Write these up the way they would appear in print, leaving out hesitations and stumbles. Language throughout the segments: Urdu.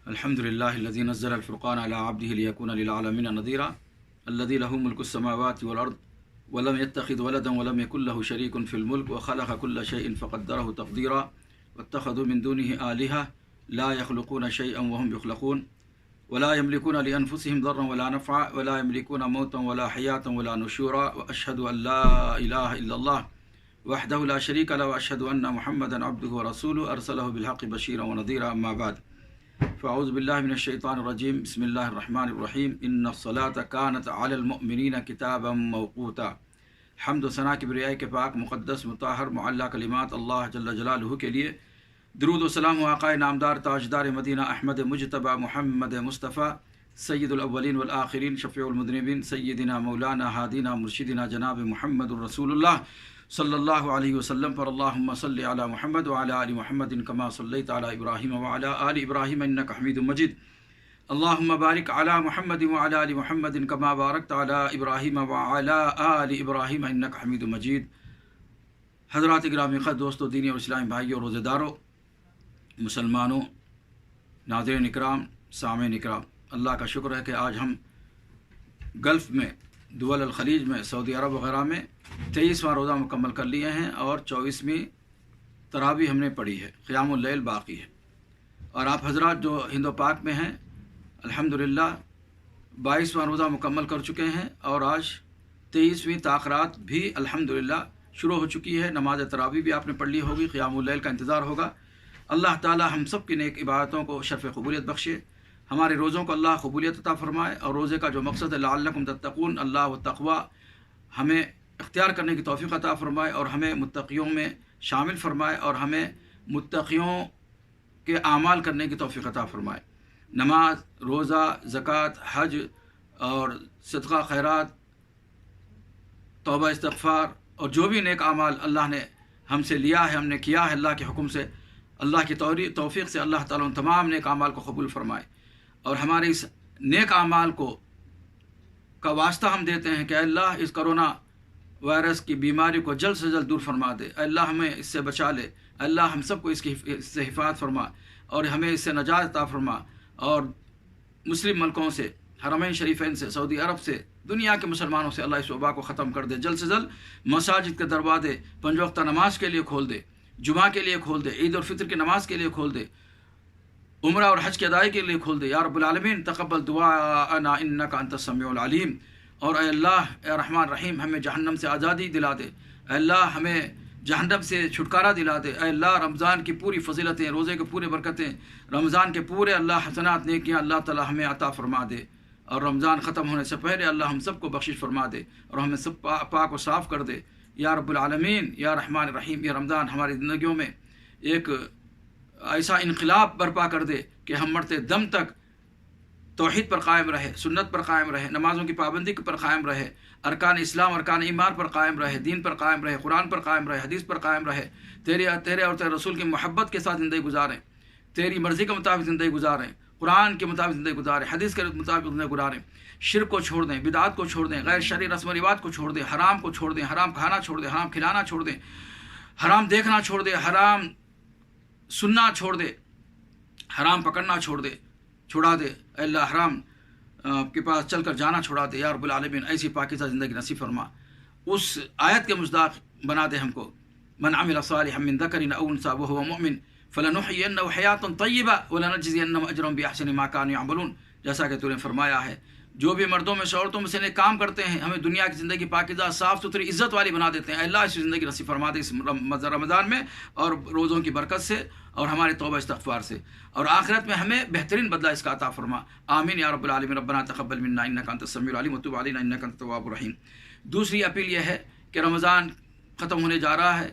الحمد للہ الذی نزل الفرقان علی عبده لیکون للعالمین نذیرا الذی له ملک السماوات والارض ولم يتخذ ولدا ولم يكن له شريك في الملك وخلق كل شيء فقدره تقديرا واتخذوا من دونه آلهة لا يخلقون شيئا وهم يخلقون ولا يملكون لأنفسهم ضرا ولا نفعا ولا يملكون موتا ولا حياة ولا نشورا وأشهد أن لا إله إلا الله وحده لا شريك له وأشهد أن محمدا عبده ورسوله أرسله بالحق بشيرا ونذيرا أما بعد فأعوذ بالله من الشيطان الرجيم بسم الله الرحمن الرحيم إن الصلاة كانت على المؤمنين كتابا موقوتا حمد و ثنا کبریاء کے پاک مقدس مطہر معلیٰ کلمات اللہ جل جلالہ کے لیے درود و سلام و آقائے نامدار تاجدار مدینہ احمد مجتبی محمد مصطفیٰ سید الاولین والآخرین شفیع المذنبین سیدنا مولانا ہادینا مرشدنا جناب محمد الرسول اللہ صلی اللہ علیہ وسلم پر اللہم صلی علی محمد وعلی آل محمد کما صلیت علی ابراہیم وعلی آل ابراہیم انک حمید مجید اللہم بارک علی محمد وعلی آل محمد کما بارکت علی ابراہیم وعلی آل ابراہیم انک حمید مجید۔ حضرات گرامی قدر دوستو، دینی اور اسلامی بھائیوں، روزہ داروں، مسلمانوں، ناظرین اکرام، سامعین اکرام، اللہ کا شکر ہے کہ آج ہم گلف میں، دول الخلیج میں، سعودی عرب وغیرہ میں 23واں روزہ مکمل کر لیے ہیں اور 24ویں تراویح ہم نے پڑھی ہے، قیام اللیل باقی ہے۔ اور آپ حضرات جو ہند و پاک میں ہیں الحمدللہ 22واں روزہ مکمل کر چکے ہیں اور آج 23ویں تاخرات بھی الحمدللہ شروع ہو چکی ہے۔ نماز تراویح بھی آپ نے پڑھ لی ہوگی، قیام اللیل کا انتظار ہوگا۔ اللہ تعالی ہم سب کی نیک عبادتوں کو شرف قبولیت بخشے، ہمارے روزوں کو اللہ قبولیت عطا فرمائے، اور روزے کا جو مقصد ہے لعلکم تتقون، اللہ و تقوی ہمیں اختیار کرنے کی توفیق عطا فرمائے اور ہمیں متقیوں میں شامل فرمائے اور ہمیں متقیوں کے اعمال کرنے کی توفیق عطا فرمائے۔ نماز، روزہ، زکوٰۃ، حج اور صدقہ خیرات، توبہ استغفار اور جو بھی نیک اعمال اللہ نے ہم سے لیا ہے، ہم نے کیا ہے اللہ کے حکم سے، اللہ کی توفیق سے اللہ تعالیٰ ان تمام نیک اعمال کو قبول فرمائے، اور ہمارے اس نیک اعمال کا واسطہ ہم دیتے ہیں کہ اے اللہ اس کرونا وائرس کی بیماری کو جلد سے جلد دور فرما دے، اے اللہ ہمیں اس سے بچا لے، اے اللہ ہم سب کو اس سے حفاظت فرما اور ہمیں اس سے نجات عطا فرما، اور مسلم ملکوں سے، حرمین شریفین سے، سعودی عرب سے، دنیا کے مسلمانوں سے اللہ اس وبا کو ختم کر دے، جلد سے جلد مساجد کے دروازے 5 وقتہ نماز کے لیے کھول دے، جمعہ کے لیے کھول دے، عید الفطر کی نماز کے لیے کھول دے، عمرہ اور حج کی ادائیگی کے لیے کھول دے۔ یا رب العالمین تقبل دعاءنا انک انت السمیع العلیم۔ اور اے اللہ، اے رحمان رحیم، ہمیں جہنم سے آزادی دلا دے، اے اللہ ہمیں جہنم سے چھٹکارا دلا دے، اے اللہ رمضان کی پوری فضیلتیں، روزے کے پورے برکتیں، رمضان کے پورے اللہ حسنات نیکیاں اللہ تعالی ہمیں عطا فرما دے، اور رمضان ختم ہونے سے پہلے اللہ ہم سب کو بخشش فرما دے اور ہمیں سب پاک و صاف کر دے یا رب العالمین یا رحمان رحیم۔ یہ رمضان ہماری زندگیوں میں ایک ایسا انقلاب برپا کر دے کہ ہم مرتے دم تک توحید پر قائم رہے، سنت پر قائم رہے، نمازوں کی پابندی پر قائم رہے، ارکان اسلام، ارکان ایمان پر قائم رہے، دین پر قائم رہے، قرآن پر قائم رہے، حدیث پر قائم رہے، تیرے اور تیرے رسول کی محبت کے ساتھ زندگی گزاریں، تیری مرضی کے مطابق زندگی گزاریں، قرآن کے مطابق زندگی گزاریں، حدیث کے مطابق زندگی گزاریں، شرک کو چھوڑ دیں، بدعات کو چھوڑ دیں، غیر شرعی رسم و رواج کو چھوڑ دیں، حرام کو چھوڑ دیں، حرام کھانا چھوڑ دیں، حرام کھلانا چھوڑ دیں، حرام دیکھنا چھوڑ دیں، حرام سننا چھوڑ دے، حرام پکڑنا چھوڑا دے، اے اللہ حرام کے پاس چل کر جانا چھوڑا دے، یا رب العالمین ایسی پاکیزہ زندگی نصیب فرما۔ اس آیت کے مصداق بنا دے ہم کو، من عمل صالحا من ذکر او انثى وهو مؤمن فلنحيينه حیاة طیبہ ولنجزینهم اجرهم باحسن ما كانوا يعملون، جیسا کہ تو نے فرمایا ہے جو بھی مردوں میں سے عورتوں میں سے نیک کام کرتے ہیں ہمیں دنیا کی زندگی پاکیزہ، صاف ستھری، عزت والی بنا دیتے ہیں۔ اے اللہ اس زندگی نصیب فرما دے اس رمضان میں اور روزوں کی برکت سے اور ہمارے توبہ استغفار سے، اور آخرت میں ہمیں بہترین بدلہ اس کا عطا فرما، آمین یا رب العالمین۔ ربنا تقبل منا انک انت السمیع العلیم وتب علینا انک انت التواب الرحیم۔ دوسری اپیل یہ ہے کہ رمضان ختم ہونے جا رہا ہے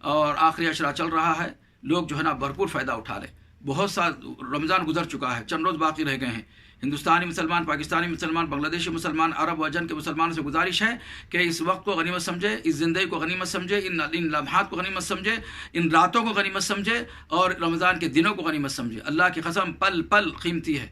اور آخری عشرہ چل رہا ہے، لوگ جو ہے نا بھرپور فائدہ اٹھا لیں۔ بہت سا رمضان گزر چکا ہے، چند روز باقی رہ گئے ہیں۔ ہندوستانی مسلمان، پاکستانی مسلمان، بنگلہ دیشی مسلمان، عرب و عجم کے مسلمانوں سے گزارش ہے کہ اس وقت کو غنیمت سمجھے، اس زندگی کو غنیمت سمجھے، ان لمحات کو غنیمت سمجھے، ان راتوں کو غنیمت سمجھے اور رمضان کے دنوں کو غنیمت سمجھے۔ اللہ کی قسم پل پل قیمتی ہے،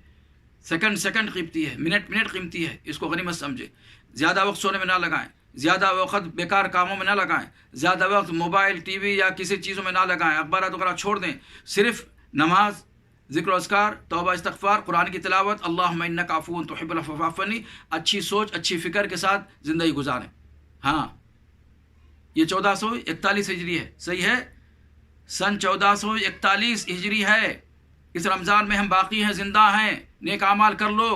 سیکنڈ سیکنڈ قیمتی ہے، منٹ منٹ قیمتی ہے، اس کو غنیمت سمجھے۔ زیادہ وقت سونے میں نہ لگائیں، زیادہ وقت بیکار کاموں میں نہ لگائیں، زیادہ وقت موبائل، ٹی وی یا کسی چیزوں میں نہ لگائیں، اخبارات وغیرہ چھوڑ دیں، صرف نماز ذکر و اذکار، توبہ استغفار، قرآن کی تلاوت، اللہم انک عفو تحب العفو فاعف عنی، اچھی سوچ اچھی فکر کے ساتھ زندگی گزاریں۔ ہاں یہ 1441 ہجری ہے، صحیح ہے، سن 1441 ہجری ہے۔ اس رمضان میں ہم باقی ہیں، زندہ ہیں، نیک اعمال کر لو۔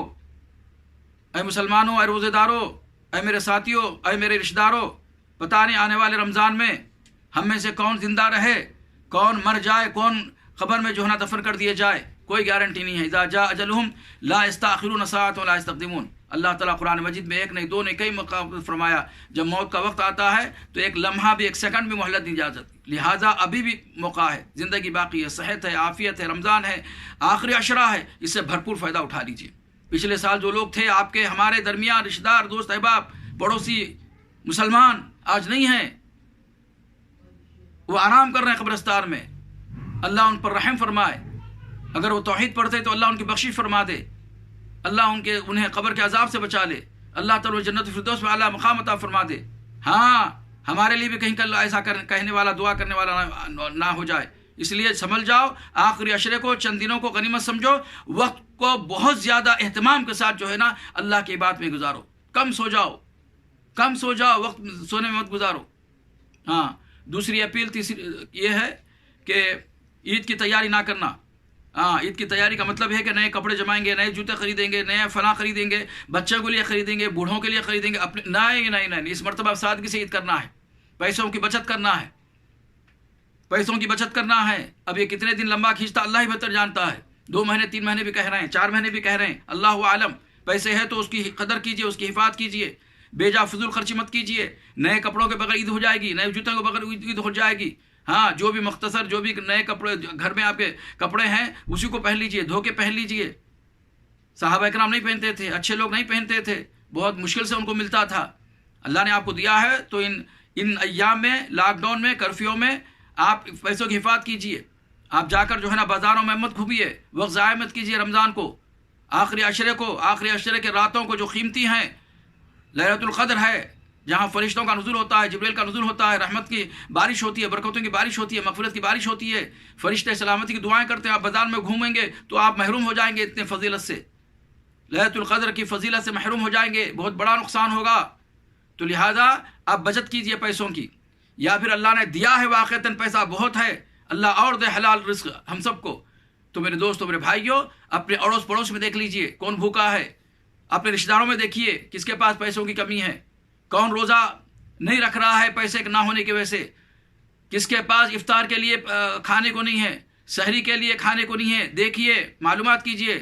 اے مسلمانوں، اے روزے داروں، اے میرے ساتھیوں، اے میرے رشتہ داروں، پتہ نہیں آنے والے رمضان میں ہم میں سے کون زندہ رہے، کون مر جائے، کون قبر میں جو ہے نا دفن کر دیے جائے، کوئی گارنٹی نہیں ہے۔ اذا جاء اجلهم لا يستاخرون ساعة ولا يستقدمون۔ اللہ تعالیٰ قرآن مجید میں ایک نہیں دو نہیں کئی مقام فرمایا جب موت کا وقت آتا ہے تو ایک لمحہ بھی، ایک سیکنڈ بھی مہلت نہیں جا سکتی، لہٰذا ابھی بھی موقع ہے، زندگی باقی ہے، صحت ہے، عافیت ہے، رمضان ہے، آخری عشرہ ہے، اس سے بھرپور فائدہ اٹھا لیجیے۔ پچھلے سال جو لوگ تھے آپ کے، ہمارے درمیان رشتہ دار، دوست احباب، پڑوسی مسلمان آج نہیں ہیں، وہ آرام کر رہے ہیں قبرستان میں، اللہ ان پر رحم فرمائے۔ اگر وہ توحید پڑھتے تو اللہ ان کی بخشش فرما دے، اللہ انہیں قبر کے عذاب سے بچا لے، اللہ تعالیٰ جنت الفردوس میں اعلیٰ مقام عطا فرما دے۔ ہاں ہمارے لیے بھی کہیں کل ایسا کہنے والا، دعا کرنے والا نہ ہو جائے، اس لیے سنبھل جاؤ، آخری عشرے کو، چند دنوں کو غنیمت سمجھو، وقت کو بہت زیادہ اہتمام کے ساتھ جو ہے نا اللہ کی عبادت میں گزارو، کم سو جاؤ، کم سو جاؤ، وقت سونے میں مت گزارو۔ ہاں دوسری اپیل تیسری یہ ہے کہ عید کی تیاری نہ کرنا۔ ہاں عید کی تیاری کا مطلب ہے کہ نئے کپڑے جمائیں گے، نئے جوتے خریدیں گے، نئے فلاں خریدیں گے، بچوں کے لیے خریدیں گے، بوڑھوں کے لیے خریدیں گے، اپنے نہیں، اس مرتبہ سادگی سے عید کرنا ہے، پیسوں کی بچت کرنا ہے، پیسوں کی بچت کرنا ہے۔ اب یہ کتنے دن لمبا کھینچتا اللہ ہی بہتر جانتا ہے، 2 مہینے 3 مہینے بھی کہہ رہے ہیں، 4 مہینے بھی کہہ رہے ہیں، اللہ عالم۔ پیسے ہے تو اس کی قدر کیجئے، اس کی حفاظت کیجئے، بے جا فضول خرچی مت کیجئے۔ نئے کپڑوں کے بغیر عید ہو جائے گی، نئے جوتوں کے بغیر عید ہو جائے گی۔ ہاں جو بھی مختصر، جو بھی نئے کپڑے گھر میں آپ کے کپڑے ہیں اسی کو پہن لیجئے، دھو کے پہن لیجئے۔ صحابہ اکرام نہیں پہنتے تھے، اچھے لوگ نہیں پہنتے تھے، بہت مشکل سے ان کو ملتا تھا۔ اللہ نے آپ کو دیا ہے تو ان ایام میں، لاک ڈاؤن میں، کرفیو میں آپ پیسوں کی حفاظت کیجئے۔ آپ جا کر جو ہے نا بازاروں میں مت گھومیے، وقت ضائع مت کیجئے رمضان کو، آخری عشرے کے راتوں کو جو قیمتی ہیں، لیلۃ القدر ہے جہاں فرشتوں کا نزول ہوتا ہے، جبریل کا نزول ہوتا ہے، رحمت کی بارش ہوتی ہے، برکتوں کی بارش ہوتی ہے، مغفرت کی بارش ہوتی ہے، فرشتے سلامتی کی دعائیں کرتے ہیں۔ آپ بازار میں گھومیں گے تو آپ محروم ہو جائیں گے اتنے فضیلت سے، لیلۃ القدر کی فضیلت سے محروم ہو جائیں گے، بہت بڑا نقصان ہوگا۔ تو لہٰذا آپ بچت کیجئے پیسوں کی، یا پھر اللہ نے دیا ہے واقعتاً پیسہ بہت ہے، اللہ اور دے حلال رزق ہم سب کو۔ تو میرے دوستوں، میرے بھائیوں، اپنے اڑوس پڑوس میں دیکھ لیجئے کون بھوکا ہے، اپنے رشتہ داروں میں دیکھیے کس کے پاس پیسوں کی کمی ہے، کون روزہ نہیں رکھ رہا ہے پیسے نہ ہونے کی وجہ سے، کس کے پاس افطار کے لیے کھانے کو نہیں ہے، سحری کے لیے کھانے کو نہیں ہے، دیکھیے، معلومات کیجئے،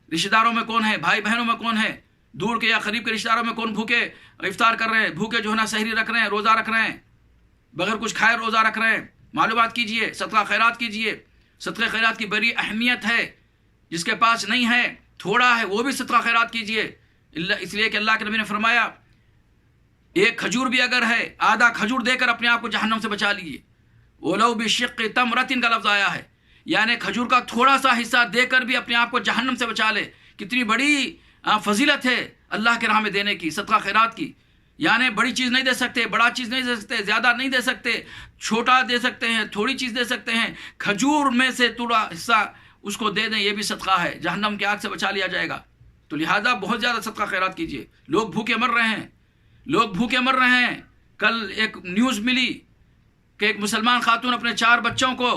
رشتہ داروں میں کون ہے، بھائی بہنوں میں کون ہے، دور کے یا قریب کے رشتہ داروں میں کون بھوکے افطار کر رہے ہیں، بھوکے جو ہے نا سحری رکھ رہے ہیں، روزہ رکھ رہے ہیں، بغیر کچھ کھائے روزہ رکھ رہے ہیں۔ معلومات کیجئے، صدقہ خیرات کیجئے، صدقہ خیرات کی بڑی اہمیت ہے۔ جس کے پاس نہیں ہے، تھوڑا ہے، وہ بھی صدقہ خیرات کیجئے، اس لیے کہ اللہ کے نبی نے فرمایا ایک کھجور بھی اگر ہے، آدھا کھجور دے کر اپنے آپ کو جہنم سے بچا لیجیے۔ وَلَوْ بِشِقِّ تَمْرَةٍ کا لفظ آیا ہے، یعنی کھجور کا تھوڑا سا حصہ دے کر بھی اپنے آپ کو جہنم سے بچا لے۔ کتنی بڑی فضیلت ہے اللہ کے راہ میں دینے کی، صدقہ خیرات کی۔ یعنی بڑی چیز نہیں دے سکتے، بڑا چیز نہیں دے سکتے، زیادہ نہیں دے سکتے، چھوٹا دے سکتے ہیں، تھوڑی چیز دے سکتے ہیں، کھجور میں سے تھوڑا حصہ اس کو دے دیں، یہ بھی صدقہ ہے، جہنم کی آگ سے بچا لیا جائے گا۔ تو لہٰذا بہت زیادہ صدقہ خیرات کیجیے۔ لوگ بھوکے مر رہے ہیں، لوگ بھوکے مر رہے ہیں۔ کل ایک نیوز ملی کہ ایک مسلمان خاتون اپنے 4 بچوں کو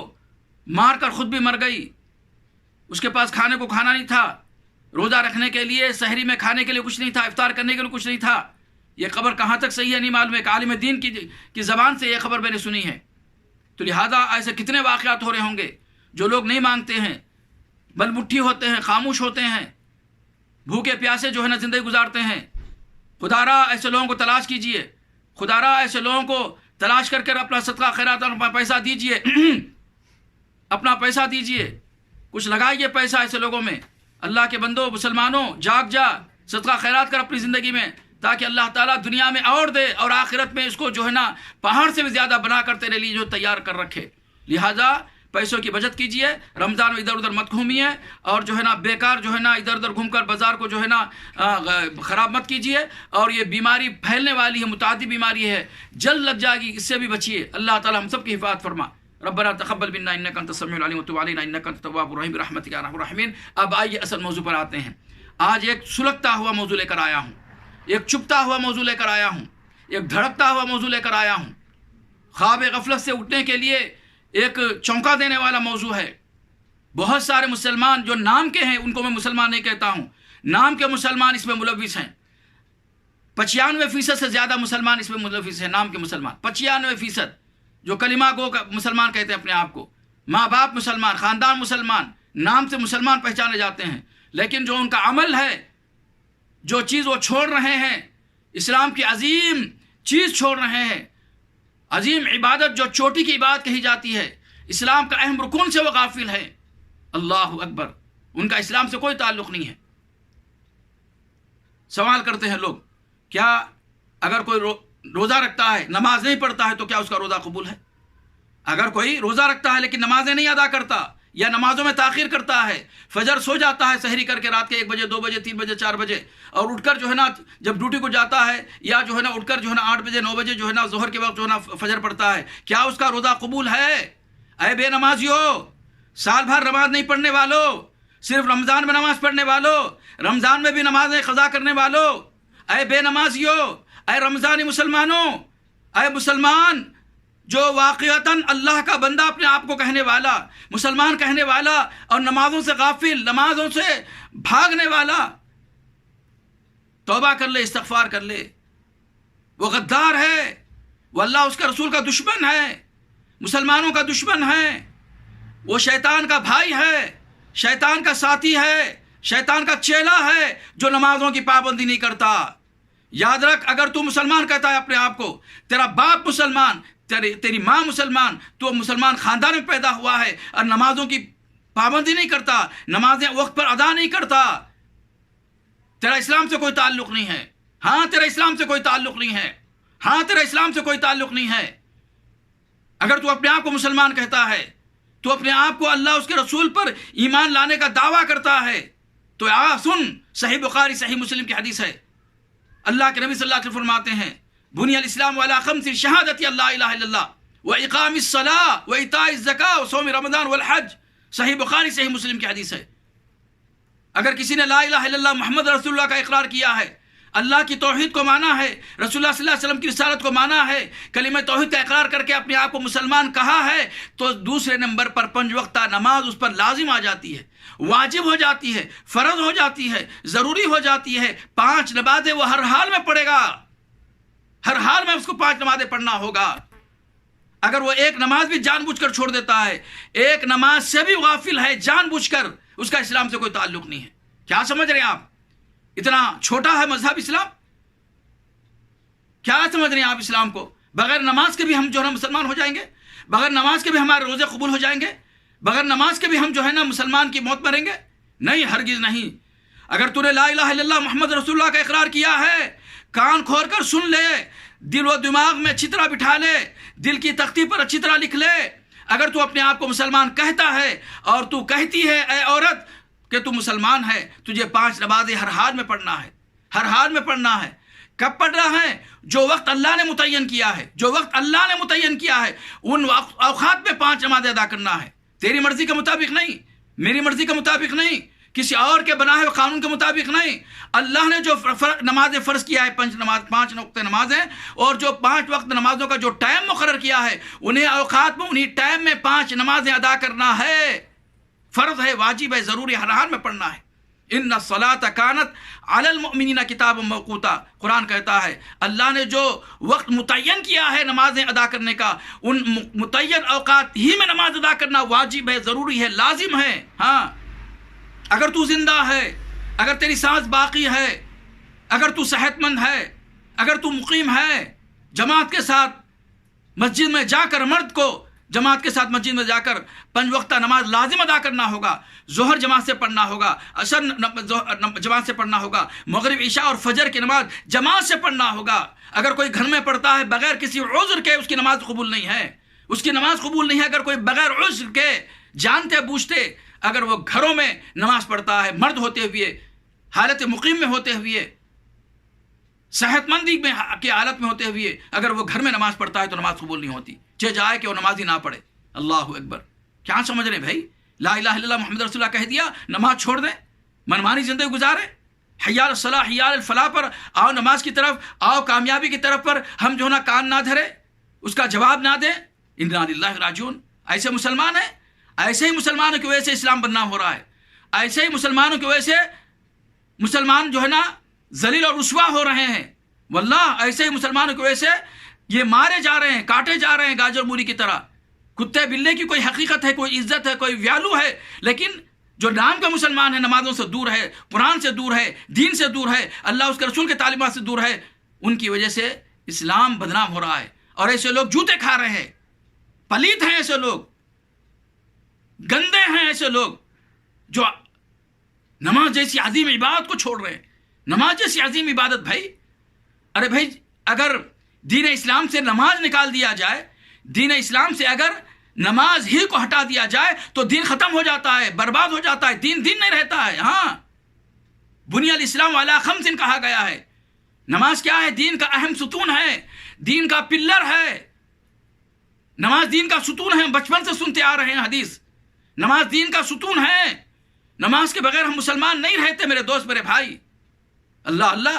مار کر خود بھی مر گئی، اس کے پاس کھانے کو کھانا نہیں تھا، روزہ رکھنے کے لیے، سحری میں کھانے کے لیے کچھ نہیں تھا، افطار کرنے کے لیے کچھ نہیں تھا۔ یہ خبر کہاں تک صحیح ہے نہیں معلوم ہے، کہ عالم دین کی زبان سے یہ خبر میں نے سنی ہے۔ تو لہٰذا ایسے کتنے واقعات ہو رہے ہوں گے جو لوگ نہیں مانگتے ہیں، بل مٹھی ہوتے ہیں، خاموش ہوتے ہیں، بھوکے پیاسے جو ہے نا زندگی گزارتے ہیں۔ خدا را ایسے لوگوں کو تلاش کیجئے، خدا را ایسے لوگوں کو تلاش کر اپنا صدقہ خیرات اور اپنا پیسہ دیجئے اپنا پیسہ دیجئے، کچھ لگائیے پیسہ ایسے لوگوں میں۔ اللہ کے بندوں، مسلمانوں، جاگ جا، صدقہ خیرات کر اپنی زندگی میں، تاکہ اللہ تعالیٰ دنیا میں اور دے اور آخرت میں اس کو جو ہے نا پہاڑ سے بھی زیادہ بنا کر تیرے لیے جو تیار کر رکھے۔ لہٰذا پیسوں کی بچت کیجئے، رمضان میں ادھر ادھر مت گھومیے، اور جو ہے نا بیکار جو ہے نا ادھر ادھر گھوم کر بازار کو جو ہے نا خراب مت کیجئے۔ اور یہ بیماری پھیلنے والی ہے، متعدی بیماری ہے، جلد لگ جائے گی، اس سے بھی بچیے۔ اللہ تعالیٰ ہم سب کی حفاظت فرما۔ ربنا تقبل منا انک انت السمیع العلیم وتب علینا انک انت التواب الرحیم برحمتک یا ارحم الراحمین۔ اب آئیے اصل موضوع پر آتے ہیں۔ آج ایک سلگتا ہوا موضوع لے کر آیا ہوں، ایک چپتا ہوا موضوع لے کر آیا ہوں، ایک دھڑکتا ہوا موضوع لے کر آیا ہوں۔ خواب غفلت سے اٹھنے کے لیے ایک چونکا دینے والا موضوع ہے۔ بہت سارے مسلمان جو نام کے ہیں ان کو میں مسلمان نہیں کہتا ہوں، نام کے مسلمان اس میں ملوث ہیں۔ 95% سے زیادہ مسلمان اس میں ملوث ہیں، نام کے مسلمان 95%، جو کلمہ گو کا مسلمان کہتے ہیں اپنے آپ کو، ماں باپ مسلمان، خاندان مسلمان، نام سے مسلمان پہچانے جاتے ہیں، لیکن جو ان کا عمل ہے، جو چیز وہ چھوڑ رہے ہیں، اسلام کی عظیم چیز چھوڑ رہے ہیں، عظیم عبادت جو چوٹی کی عبادت کہی جاتی ہے، اسلام کا اہم رکن سے وہ غافل ہے۔ اللہ اکبر، ان کا اسلام سے کوئی تعلق نہیں ہے۔ سوال کرتے ہیں لوگ، کیا اگر کوئی روزہ رکھتا ہے، نماز نہیں پڑھتا ہے تو کیا اس کا روزہ قبول ہے؟ اگر کوئی روزہ رکھتا ہے لیکن نمازیں نہیں ادا کرتا یا نمازوں میں تاخیر کرتا ہے، فجر سو جاتا ہے سحری کر کے رات کے 1 بجے 2 بجے 3 بجے 4 بجے، اور اٹھ کر جو ہے نا جب ڈیوٹی کو جاتا ہے، یا جو ہے نا اٹھ کر جو ہے نا 8 بجے 9 بجے جو ہے نا ظہر کے وقت جو ہے نا فجر پڑتا ہے، کیا اس کا روزہ قبول ہے؟ اے بے نمازیو، سال بھر نماز نہیں پڑھنے والوں، صرف رمضان میں نماز پڑھنے والوں، رمضان میں بھی نمازیں قضا کرنے والوں، اے بے نمازیو، اے رمضانی مسلمانوں، اے مسلمان جو واقعتاً اللہ کا بندہ اپنے آپ کو کہنے والا، مسلمان کہنے والا، اور نمازوں سے غافل، نمازوں سے بھاگنے والا، توبہ کر لے، استغفار کر لے۔ وہ غدار ہے، وہ اللہ اس کے رسول کا دشمن ہے، مسلمانوں کا دشمن ہے، وہ شیطان کا بھائی ہے، شیطان کا ساتھی ہے، شیطان کا چیلا ہے جو نمازوں کی پابندی نہیں کرتا۔ یاد رکھ، اگر تو مسلمان کہتا ہے اپنے آپ کو، تیرا باپ مسلمان، تیری ماں مسلمان، تو مسلمان خاندان میں پیدا ہوا ہے اور نمازوں کی پابندی نہیں کرتا، نمازیں وقت پر ادا نہیں کرتا، تیرا اسلام سے کوئی تعلق نہیں ہے۔ ہاں، تیرا اسلام سے کوئی تعلق نہیں ہے، ہاں تیرا اسلام سے کوئی تعلق نہیں ہے۔ اگر تو اپنے آپ کو مسلمان کہتا ہے، تو اپنے آپ کو اللہ اس کے رسول پر ایمان لانے کا دعویٰ کرتا ہے، تو سن، صحیح بخاری صحیح مسلم کی حدیث ہے، اللہ کے نبی صلی اللہ علیہ وسلم فرماتے ہیں، بنی الاسلام علی خمس، شہادت اللہ الہ الا اللہ واقام الصلاۃ وایتاء الزکاۃ وصوم رمضان والحج، صحیح بخاری صحیح مسلم کی حدیث ہے۔ اگر کسی نے لا الہ الا اللہ محمد رسول اللہ کا اقرار کیا ہے، اللہ کی توحید کو مانا ہے، رسول اللہ صلی اللہ علیہ وسلم کی رسالت کو مانا ہے، کلمہ توحید کا اقرار کر کے اپنے آپ کو مسلمان کہا ہے، تو دوسرے نمبر پر 5 وقتہ نماز اس پر لازم آ جاتی ہے، واجب ہو جاتی ہے، فرض ہو جاتی ہے، ضروری ہو جاتی ہے۔ 5 نمازیں وہ ہر حال میں پڑھے گا، ہر حال میں اس کو 5 نمازیں پڑھنا ہوگا۔ اگر وہ ایک نماز بھی جان بوجھ کر چھوڑ دیتا ہے، ایک نماز سے بھی غافل ہے جان بوجھ کر، اس کا اسلام سے کوئی تعلق نہیں ہے۔ کیا سمجھ رہے ہیں آپ؟ اتنا چھوٹا ہے مذہب اسلام؟ کیا سمجھ رہے ہیں آپ اسلام کو؟ بغیر نماز کے بھی ہم جو ہے نا مسلمان ہو جائیں گے، بغیر نماز کے بھی ہمارے روزے قبول ہو جائیں گے، بغیر نماز کے بھی ہم جو ہے نا مسلمان کی موت مریں گے؟ نہیں، ہرگز نہیں۔ اگر تو نے لا الہ الا اللہ محمد رسول اللہ کا اقرار کیا ہے، کان کھول کر سن لے، دل و دماغ میں اچھی طرح بٹھا لے، دل کی تختی پر اچھی طرح لکھ لے۔ اگر تو اپنے آپ کو مسلمان کہتا ہے اور تو کہتی ہے اے عورت کہ تو مسلمان ہے، تجھے 5 نمازیں ہر حال میں پڑھنا ہے، ہر حال میں پڑھنا ہے۔ کب پڑھنا ہے؟ جو وقت اللہ نے متعین کیا ہے، جو وقت اللہ نے متعین کیا ہے، ان اوقات میں 5 نمازیں ادا کرنا ہے، تیری مرضی کے مطابق نہیں، میری مرضی کے مطابق نہیں، کسی اور کے بنائے ہوئے قانون کے مطابق نہیں۔ اللہ نے جو نمازیں فرض کیا ہے، 5 وقت نمازیں، اور جو 5 وقت نمازوں کا جو ٹائم مقرر کیا ہے، انہیں اوقات میں، انہیں ٹائم میں 5 نمازیں ادا کرنا ہے، فرض ہے، واجب ہے، ضروری، ہر حال میں پڑھنا ہے۔ ان الصلاۃ کانت علی المؤمنین کتابا موقوتا، قرآن کہتا ہے اللہ نے جو وقت متعین کیا ہے نمازیں ادا کرنے کا، ان متعین اوقات ہی میں نماز ادا کرنا واجب ہے، ضروری ہے، لازم ہے۔ ہاں، اگر تو زندہ ہے، اگر تیری سانس باقی ہے، اگر تو صحت مند ہے، اگر تو مقیم ہے، جماعت کے ساتھ مسجد میں جا کر، مرد کو جماعت کے ساتھ مسجد میں جا کر 5 وقتہ نماز لازم ادا کرنا ہوگا، ظہر جماعت سے پڑھنا ہوگا، عصر جماعت سے پڑھنا ہوگا، مغرب عشاء اور فجر کی نماز جماعت سے پڑھنا ہوگا۔ اگر کوئی گھر میں پڑھتا ہے بغیر کسی عذر کے، اس کی نماز قبول نہیں ہے، اس کی نماز قبول نہیں ہے۔ اگر کوئی بغیر عذر کے، جانتے بوجھتے اگر وہ گھروں میں نماز پڑھتا ہے، مرد ہوتے ہوئے، حالت مقیم میں ہوتے ہوئے، صحت مندی میں کی حالت میں ہوتے ہوئے، اگر وہ گھر میں نماز پڑھتا ہے تو نماز قبول نہیں ہوتی، چاہے جائے کہ وہ نماز ہی نہ پڑھے۔ اللہ اکبر. کیا سمجھ رہے بھائی؟ لا الہ الا اللہ محمد رسول اللہ کہہ دیا, نماز چھوڑ دیں, منمانی زندگی گزارے؟ حی علی الصلاح حی علی الفلاح پر آؤ, نماز کی طرف آؤ, کامیابی کی طرف پر ہم جو ہے نا کان نہ دھرے, اس کا جواب نہ دیں. انا للہ راجعون. ایسے مسلمان ہیں, ایسے ہی مسلمانوں کی وجہ سے اسلام بدنام ہو رہا ہے, ایسے ہی مسلمانوں کی وجہ سے مسلمان جو ہے نا ذلیل اور رسوا ہو رہے ہیں. واللہ ایسے ہی مسلمانوں کی وجہ سے یہ مارے جا رہے ہیں, کاٹے جا رہے ہیں گاجر مولی کی طرح. کتے بلے کی کوئی حقیقت ہے, کوئی عزت ہے, کوئی ویلو ہے, لیکن جو نام کا مسلمان ہے نمازوں سے دور ہے, قرآن سے دور ہے, دین سے دور ہے, اللہ اس کے رسول کے تعلیمات سے دور ہے, ان کی وجہ سے اسلام بدنام ہو رہا ہے. اور ایسے لوگ جوتے کھا رہے ہیں, پلیت ہیں ایسے لوگ, گندے ہیں ایسے لوگ جو نماز جیسی عظیم عبادت کو چھوڑ رہے ہیں. نماز جیسی عظیم عبادت بھائی, ارے بھائی اگر دین اسلام سے نماز نکال دیا جائے, دین اسلام سے اگر نماز ہی کو ہٹا دیا جائے تو دین ختم ہو جاتا ہے, برباد ہو جاتا ہے, دین نہیں رہتا ہے. ہاں, بنی الاسلام علی خمس کہا گیا ہے. نماز کیا ہے؟ دین کا اہم ستون ہے, دین کا پلر ہے. نماز دین کا ستون ہے, بچپن سے سنتے آ رہے ہیں حدیث. نماز دین کا ستون ہے. نماز کے بغیر ہم مسلمان نہیں رہتے میرے دوست, میرے بھائی. اللہ اللہ.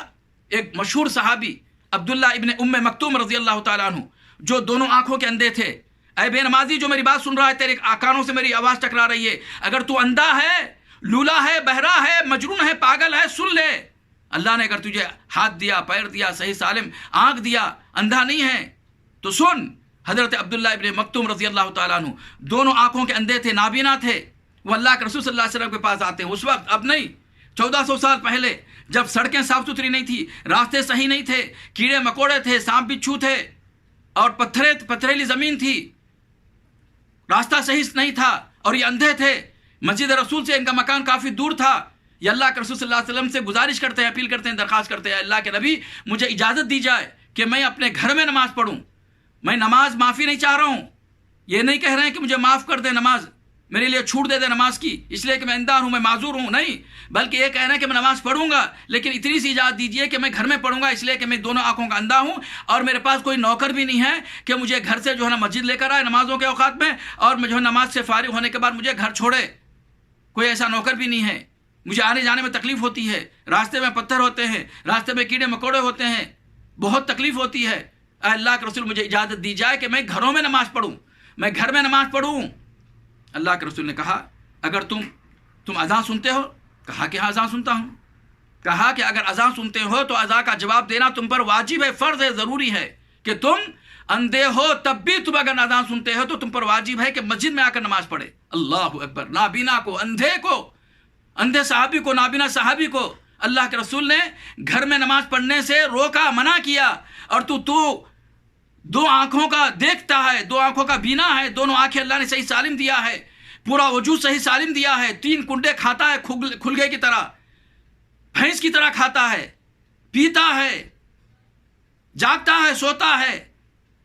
ایک مشہور صحابی عبداللہ ابن ام مکتوم رضی اللہ تعالیٰ عنہ, جو دونوں آنکھوں کے اندھے تھے. اے بے نمازی جو میری بات سن رہا ہے, تیرے کانوں سے میری آواز ٹکرا رہی ہے, اگر تو اندھا ہے, لولا ہے, بہرا ہے, مجنون ہے, پاگل ہے, سن لے. اللہ نے اگر تجھے ہاتھ دیا, پیر دیا, صحیح سالم آنکھ دیا, اندھا نہیں ہے تو سن. حضرت عبداللہ ابن مکتوم رضی اللہ تعالیٰ عنہ دونوں آنکھوں کے اندھے تھے, نابینا تھے. وہ اللہ کے رسول صلی اللہ علیہ وسلم کے پاس آتے ہیں. اس وقت, اب نہیں, 1400 سال پہلے, جب سڑکیں صاف ستھری نہیں تھی, راستے صحیح نہیں تھے, کیڑے مکوڑے تھے, سانپ بچھو تھے, اور پتھریلی زمین تھی, راستہ صحیح نہیں تھا, اور یہ اندھے تھے. مسجد رسول سے ان کا مکان کافی دور تھا. یہ اللہ کے رسول صلی اللہ علیہ وسلم سے گزارش کرتے ہیں, اپیل کرتے ہیں, درخواست کرتے ہیں, اللہ کے نبی مجھے اجازت دی جائے کہ میں اپنے گھر میں نماز پڑھوں. میں نماز معافی نہیں چاہ رہا ہوں. یہ نہیں کہہ رہے ہیں کہ مجھے معاف کر دے, نماز میرے لیے چھوٹ دے دے نماز کی, اس لیے کہ میں اندھا ہوں, میں معذور ہوں. نہیں, بلکہ یہ کہہ رہے ہیں کہ میں نماز پڑھوں گا, لیکن اتنی سی اجازت دیجیے کہ میں گھر میں پڑھوں گا, اس لیے کہ میں دونوں آنکھوں کا اندھا ہوں, اور میرے پاس کوئی نوکر بھی نہیں ہے کہ مجھے گھر سے جو ہے نا مسجد لے کر آئے نمازوں کے اوقات میں, اور میں جو ہے نماز سے فارغ ہونے کے بعد مجھے گھر چھوڑے. کوئی ایسا نوکر بھی نہیں ہے. مجھے آنے جانے میں تکلیف ہوتی ہے, راستے میں پتھر ہوتے ہیں, راستے میں کیڑے مکوڑے ہوتے ہیں, بہت تکلیف ہوتی ہے. اے اللہ کے رسول مجھے اجازت دی جائے کہ میں گھروں میں نماز پڑھوں, میں گھر میں نماز پڑھوں. اللہ کے رسول نے کہا اگر تم اذان سنتے ہو؟ کہا کہ ہاں اذان سنتا ہوں. کہا کہ اگر اذان سنتے ہو تو اذان کا جواب دینا تم پر واجب ہے, فرض ہے, ضروری ہے. کہ تم اندھے ہو تب بھی تم اگر اذان سنتے ہو تو تم پر واجب ہے کہ مسجد میں آ کر نماز پڑھے. اللہ اکبر. نابینا کو, اندھے کو, اندھے صحابی کو, نابینا صحابی کو اللہ کے رسول نے گھر میں نماز پڑھنے سے روکا, منع کیا. اور تو دو آنکھوں کا دیکھتا ہے, دو آنکھوں کا بینا ہے, دونوں آنکھیں اللہ نے صحیح سالم دیا ہے, پورا وجود صحیح سالم دیا ہے, 3 کنڈے کھاتا ہے کھلگے کی طرح, بھینس کی طرح کھاتا ہے, پیتا ہے, جاگتا ہے, سوتا ہے.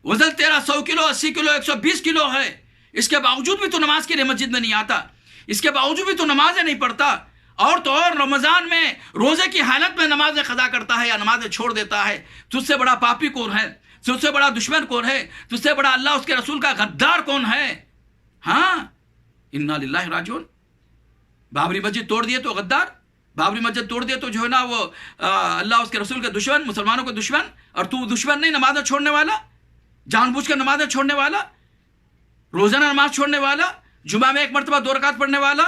وزن تیرا 100 کلو, 80 کلو, 120 کلو ہے. اس کے باوجود بھی تو نماز کے لیے مسجد میں نہیں آتا, اس کے باوجود بھی تو نمازیں نہیں پڑھتا. اور تو اور رمضان میں روزے کی حالت میں نمازیں قضا کرتا ہے یا نمازیں چھوڑ دیتا ہے. تجھ سے بڑا پاپی کون ہے؟ تجھ سے بڑا دشمن کون ہے؟ تجھ سے بڑا اللہ اس کے رسول کا غدار کون ہے؟ ہاں, انا للہ راجعون. بابری مسجد توڑ دیے تو غدار, بابری مسجد توڑ دیے تو جو ہے نا وہ اللہ اس کے رسول کے دشمن, مسلمانوں کے دشمن. اور تو دشمن نہیں, نمازیں چھوڑنے والا, جان بوجھ کر نمازیں چھوڑنے والا, روزانہ نماز چھوڑنے والا, جمعہ میں 1 مرتبہ 2 رکعت پڑھنے والا,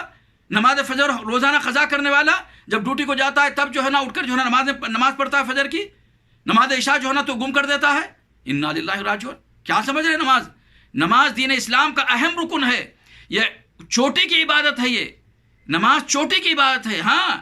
نماز فجر روزانہ قضا کرنے والا, جب ڈیوٹی کو جاتا ہے تب جو ہے نا اٹھ کر جو ہے نا نماز پڑھتا ہے فجر کی, نماز عشاء جو ہے نا تو گم کر دیتا ہے. انا للہ راجعون. کیا سمجھ رہے ہیں؟ نماز دین اسلام کا اہم رکن ہے, یہ چوٹی کی عبادت ہے, یہ نماز چوٹی کی عبادت ہے. ہاں,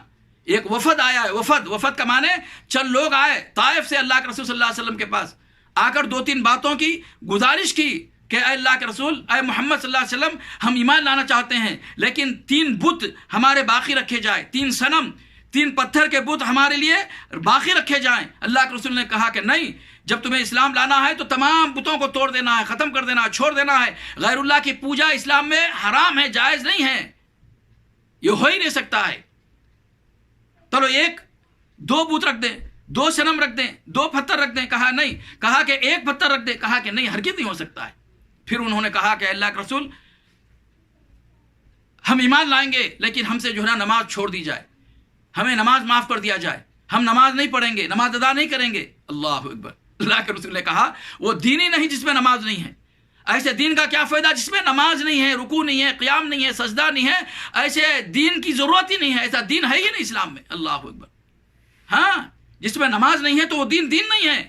ایک وفد آیا ہے, وفد کا معنی چند لوگ آئے طائف سے اللہ کے رسول صلی اللہ علیہ وسلم کے پاس, آ کر 2-3 باتوں کی گزارش کی کہ اے اللہ کے رسول, اے محمد صلی اللہ علیہ وسلم, ہم ایمان لانا چاہتے ہیں لیکن 3 بت ہمارے باقی رکھے جائیں, 3 صنم, 3 پتھر کے بت ہمارے لیے باقی رکھے جائیں. اللہ کے رسول نے کہا کہ نہیں, جب تمہیں اسلام لانا ہے تو تمام بتوں کو توڑ دینا ہے, ختم کر دینا ہے, چھوڑ دینا ہے. غیر اللہ کی پوجا اسلام میں حرام ہے, جائز نہیں ہے, یہ ہو ہی نہیں سکتا ہے. چلو 2 بت رکھ دیں, 2 صنم رکھ دیں, 2 پتھر رکھ دیں. کہا نہیں. کہا کہ 1 پتھر رکھ دیں. کہا کہ نہیں, ہرگز نہیں ہو سکتا ہے. پھر انہوں نے کہا کہ اللہ کے رسول ہم ایمان لائیں گے لیکن ہم سے جو ہے نا نماز چھوڑ دی جائے، ہمیں نماز معاف کر دیا جائے، ہم نماز نہیں پڑھیں گے، نماز ادا نہیں کریں گے، اللہ اکبر۔ اللہ کے رسول نے کہا وہ دین ہی نہیں جس میں نماز نہیں ہے۔ ایسے دین کا کیا فائدہ جس میں نماز نہیں ہے، رکوع نہیں ہے، قیام نہیں ہے، سجدہ نہیں ہے، ایسے دین کی ضرورت ہی نہیں ہے، ایسا دین ہے ہی نہیں اسلام میں، اللہ اکبر۔ ہاں، جس میں نماز نہیں ہے تو وہ دین نہیں ہے۔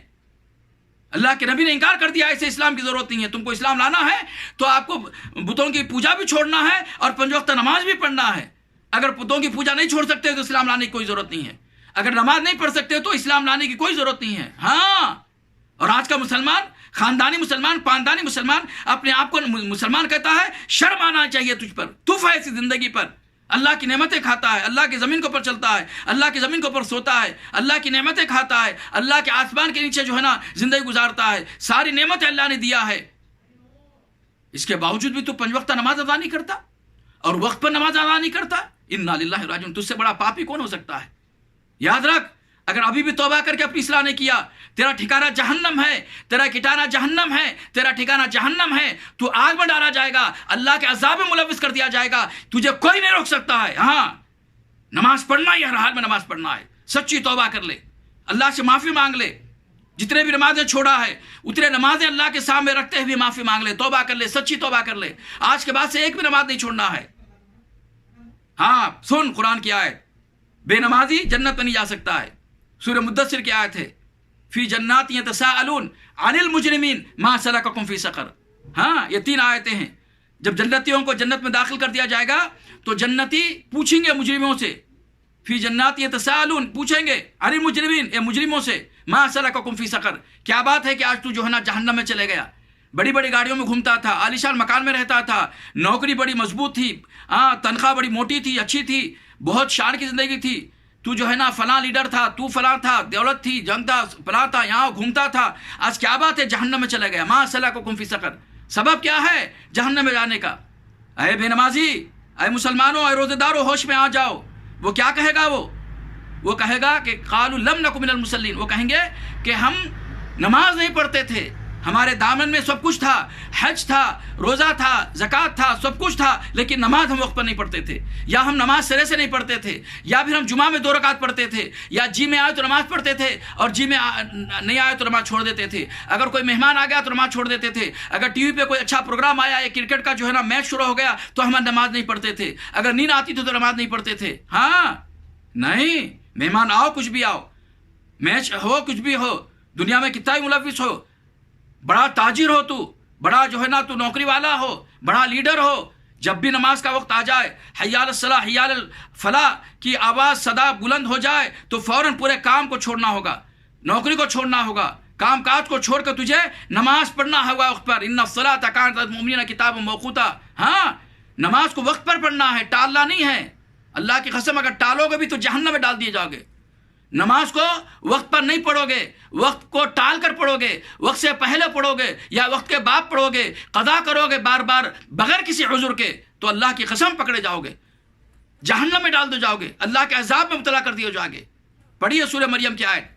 اللہ کے نبی نے انکار کر دیا، ایسے اسلام کی ضرورت نہیں ہے۔ تم کو اسلام لانا ہے تو آپ کو بتوں کی پوجا بھی چھوڑنا ہے اور 5 وقت نماز بھی پڑھنا ہے۔ اگر بتوں کی پوجا نہیں چھوڑ سکتے تو اسلام لانے کی کوئی ضرورت نہیں ہے، اگر نماز نہیں پڑھ سکتے تو اسلام لانے کی کوئی ضرورت نہیں ہے۔ ہاں، اور آج کا مسلمان، خاندانی مسلمان، پاندانی مسلمان، اپنے آپ کو مسلمان کہتا ہے، شرم آنا چاہیے تجھ پر، تف ہے ایسی زندگی پر۔ اللہ کی نعمتیں کھاتا ہے، اللہ کی زمین کے اوپر چلتا ہے، اللہ کی زمین کے اوپر سوتا ہے، اللہ کی نعمتیں کھاتا ہے، اللہ کے آسمان کے نیچے جو ہے نا زندگی گزارتا ہے، ساری نعمتیں اللہ نے دیا ہے، اس کے باوجود بھی تو 5 وقت نماز ادا نہیں کرتا اور وقت پر نماز ادا نہیں کرتا۔ انا للہ و راجعون، تجھ سے بڑا پاپی کون ہو سکتا ہے؟ یاد رکھ، اگر ابھی بھی توبہ کر کے اپنی اصلاح نہیں کیا، تیرا ٹھکانہ جہنم ہے، تیرا ٹھکانہ جہنم ہے، تیرا ٹھکانہ جہنم ہے، تو آگ میں ڈالا جائے گا، اللہ کے عذاب میں ملوث کر دیا جائے گا، تجھے کوئی نہیں روک سکتا ہے۔ ہاں، نماز پڑھنا ہے، ہر حال میں نماز پڑھنا ہے، سچی توبہ کر لے، اللہ سے معافی مانگ لے، جتنے بھی نمازیں چھوڑا ہے اتنے نمازیں اللہ کے سامنے رکھتے ہوئے معافی مانگ لے، توبہ کر لے، سچی توبہ کر لے، آج کے بعد سے ایک بھی نماز نہیں چھوڑنا ہے۔ ہاں، سن قرآن کی آیت، بے نمازی جنت میں نہیں جا سکتا ہے۔ سورہ مدثر کی آیت ہے، فی جنات یتساءلون عن المجرمین ما سلککم فی سقر۔ ہاں، یہ 3 آیتیں ہیں۔ جب جنتیوں کو جنت میں داخل کر دیا جائے گا تو جنتی پوچھیں گے مجرموں سے، فی جنات یتساءلون، پوچھیں گے عن المجرمین، اے مجرموں سے، ما سلککم فی سقر، کیا بات ہے کہ آج تو جو ہے نا جہنم میں چلے گیا؟ بڑی بڑی گاڑیوں میں گھومتا تھا، عالیشان مکان میں رہتا تھا، نوکری بڑی مضبوط تھی، تنخواہ بڑی موٹی تھی، اچھی تھی، بہت شان کی زندگی تھی، تو جو ہے نا فلاں لیڈر تھا، تو فلاں تھا، دولت تھی، جنگ تھا، فلاں تھا، یہاں گھومتا تھا، آج کیا بات ہے جہنم میں چلا گیا؟ ما سلککم فی سقر، سبب کیا ہے جہنم میں جانے کا؟ اے بے نمازی، اے مسلمانوں، اے روزے داروں، ہوش میں آ جاؤ۔ وہ کیا کہے گا؟ وہ کہے گا کہ قالوا لم نک من المصلین، وہ کہیں گے کہ ہم نماز نہیں پڑھتے تھے، ہمارے دامن میں سب کچھ تھا، حج تھا، روزہ تھا، زکوٰۃ تھا، سب کچھ تھا، لیکن نماز ہم وقت پر نہیں پڑھتے تھے، یا ہم نماز سرے سے نہیں پڑھتے تھے، یا پھر ہم جمعہ میں 2 رکعت پڑھتے تھے، یا جی میں آئے تو نماز پڑھتے تھے اور جی میں نہیں آئے تو نماز چھوڑ دیتے تھے، اگر کوئی مہمان آ گیا تو نماز چھوڑ دیتے تھے، اگر ٹی وی پہ کوئی اچھا پروگرام آیا، یا کرکٹ کا جو ہے نا میچ شروع ہو گیا تو ہم نماز نہیں پڑھتے تھے، اگر نیند آتی تھی تو نماز نہیں پڑھتے تھے۔ ہاں، نہیں، مہمان آؤ، کچھ بھی آؤ، میچ ہو، کچھ بھی ہو، دنیا میں کتنا ہی ملوث ہو، بڑا تاجر ہو، تو بڑا جو ہے نا تو نوکری والا ہو، بڑا لیڈر ہو، جب بھی نماز کا وقت آ جائے، حی علی الصلاح، حی علی الفلاح کی آواز صدا بلند ہو جائے تو فوراً پورے کام کو چھوڑنا ہوگا، نوکری کو چھوڑنا ہوگا، کام کاج کو چھوڑ کر تجھے نماز پڑھنا ہوگا وقت پر۔ ان الصلاۃ کانت علی المؤمنین کتابا موقوتا۔ ہاں، نماز کو وقت پر پڑھنا ہے، ٹالنا نہیں ہے۔ اللہ کی قسم، اگر ٹالو گے بھی تو جہنم میں ڈال دیے جاؤ گے۔ نماز کو وقت پر نہیں پڑھو گے، وقت کو ٹال کر پڑھو گے، وقت سے پہلے پڑھو گے یا وقت کے بعد پڑھو گے، قضا کرو گے بار بار بغیر کسی عذر کے، تو اللہ کی قسم پکڑے جاؤ گے، جہنم میں ڈال دو جاؤ گے، اللہ کے عذاب میں مبتلا کر دیے جاؤ گے۔ پڑھیے سورہ مریم کی آیت،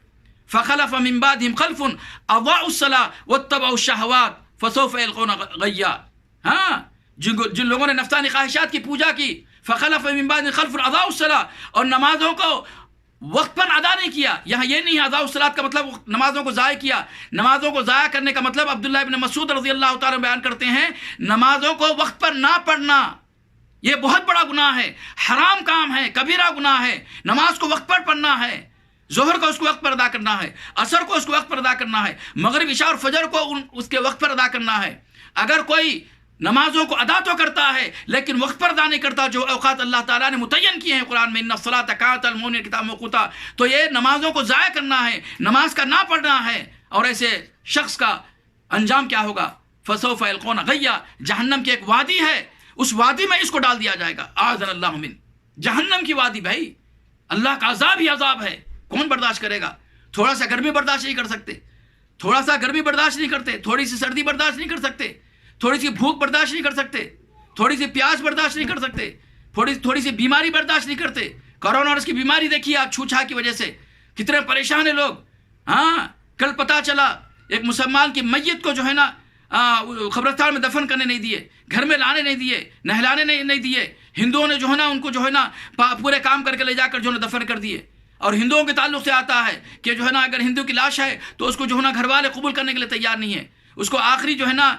فخلف من بعدهم خلف اضاعوا الصلاة واتبعوا الشهوات فسوف يلقون غیا۔ ہاں، جن لوگوں نے نفسانی خواہشات کی پوجا کی، فخلف من بعدهم خلف اضاعوا الصلاة، اور نمازوں کو وقت پر ادا نہیں کیا۔ یہاں یہ نہیں ہے اضاعوا الصلاۃ کا مطلب نمازوں کو ضائع کیا، نمازوں کو ضائع کرنے کا مطلب عبداللہ ابن مسعود رضی اللہ تعالیٰ بیان کرتے ہیں، نمازوں کو وقت پر نہ پڑھنا یہ بہت بڑا گناہ ہے، حرام کام ہے، کبیرہ گناہ ہے۔ نماز کو وقت پر پڑھنا ہے، ظہر کو اس کو وقت پر ادا کرنا ہے، عصر کو اس کو وقت پر ادا کرنا ہے، مغرب عشاء اور فجر کو اس کے وقت پر ادا کرنا ہے۔ اگر کوئی نمازوں کو ادا تو کرتا ہے لیکن وقت پر ادا نہیں کرتا، جو اوقات اللہ تعالیٰ نے متعین کیے ہیں قرآن میں، ان الصلاۃ کانت علی المؤمنین کتابا موقوتا، تو یہ نمازوں کو ضائع کرنا ہے، نماز کا نہ پڑھنا ہے، اور ایسے شخص کا انجام کیا ہوگا؟ فسوف یلقون غیا، جہنم کی ایک وادی ہے، اس وادی میں اس کو ڈال دیا جائے گا۔ اعاذنا اللہ من، جہنم کی وادی بھائی، اللہ کا عذاب ہی عذاب ہے، کون برداشت کرے گا؟ تھوڑا سا گرمی برداشت نہیں کر سکتے، تھوڑا سا گرمی برداشت نہیں کرتے، تھوڑی سی سردی برداشت نہیں کر سکتے، تھوڑی سی بھوک برداشت نہیں کر سکتے، تھوڑی سی پیاس برداشت نہیں کر سکتے، تھوڑی سی بیماری برداشت نہیں کرتے۔ کورونا اور اس کی بیماری دیکھیے آپ، چھو چھا کی وجہ سے کتنے پریشان ہیں لوگ۔ ہاں، کل پتہ چلا ایک مسلمان کی میت کو جو ہے نا قبرستان میں دفن کرنے نہیں دیے، گھر میں لانے نہیں دیے، نہلانے نہیں دیے. ہندوؤں نے جو ہے نا ان کو جو ہے نا پورے کام کر کے لے جا کر جو ہے نا دفن کر دیے. اور ہندوؤں کے تعلق سے آتا ہے کہ جو ہے نا اگر ہندو کی لاش ہے تو اس کو جو ہے نا گھر والے قبول کرنے کے لیے تیار نہیں ہے، اس کو آخری جو ہے نا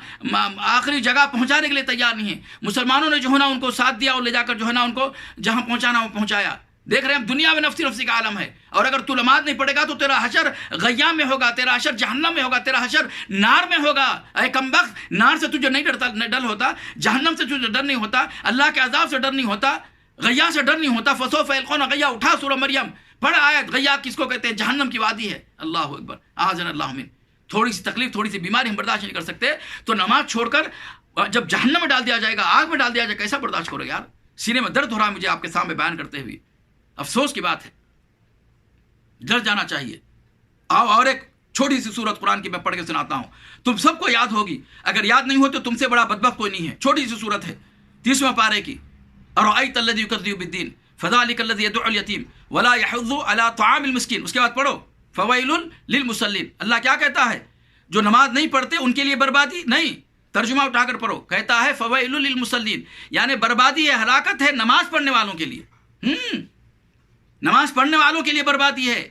آخری جگہ پہنچانے کے لیے تیار نہیں ہے. مسلمانوں نے جو ہے نا ان کو ساتھ دیا اور لے جا کر جو ہے نا ان کو جہاں پہنچانا وہ پہنچایا. دیکھ رہے ہیں دنیا میں نفسی کا عالم ہے. اور اگر تو نماز نہیں پڑھے گا تو تیرا حشر غیام میں ہوگا، تیرا حشر جہنم میں ہوگا، تیرا حشر نار میں ہوگا. اے کمبخت، نار سے تجھے نہیں ڈر ہوتا، جہنم سے تجھے ڈر نہیں ہوتا، اللہ کے عذاب سے ڈر نہیں ہوتا، غیا سے ڈر نہیں ہوتا. فسوف یلقون غیا، اٹھا سورہ مریم پڑھ آیت. غیا کس کو کہتے ہیں؟ جہنم کی وادی ہے. اللہ اکبر، اعاذنا اللہ من. تھوڑی سی تکلیف، تھوڑی سی بیماری ہم برداشت نہیں کر سکتے تو نماز چھوڑ کر جب جہنم میں ڈال دیا جائے گا، آگ میں ڈال دیا جائے گا، کیسا برداشت کرو یار؟ سینے میں درد ہو رہا ہے مجھے آپ کے سامنے بیان کرتے ہوئے. افسوس کی بات ہے، ڈر جانا چاہیے. اور ایک چھوٹی سی سورت قرآن کی میں پڑھ کے سناتا ہوں، تم سب کو یاد ہوگی. اگر یاد نہیں ہو تو تم سے بڑا بدبخت کوئی نہیں ہے. چھوٹی سی سورت ہے 30واں پارے کی. ارأیت الذی یکذب بالدین فذلک الذی یدعو الیتیم ولا یحض علی طعام المسکین. اس کے بعد پڑھو فویل للمصلین. اللہ کیا کہتا ہے؟ جو نماز نہیں پڑھتے ان کے لیے بربادی نہیں. ترجمہ اٹھا کر پڑھو، کہتا ہے فویل للمصلین، یعنی بربادی ہے، ہلاکت ہے نماز پڑھنے والوں کے لیے. نماز پڑھنے والوں کے لیے بربادی ہے.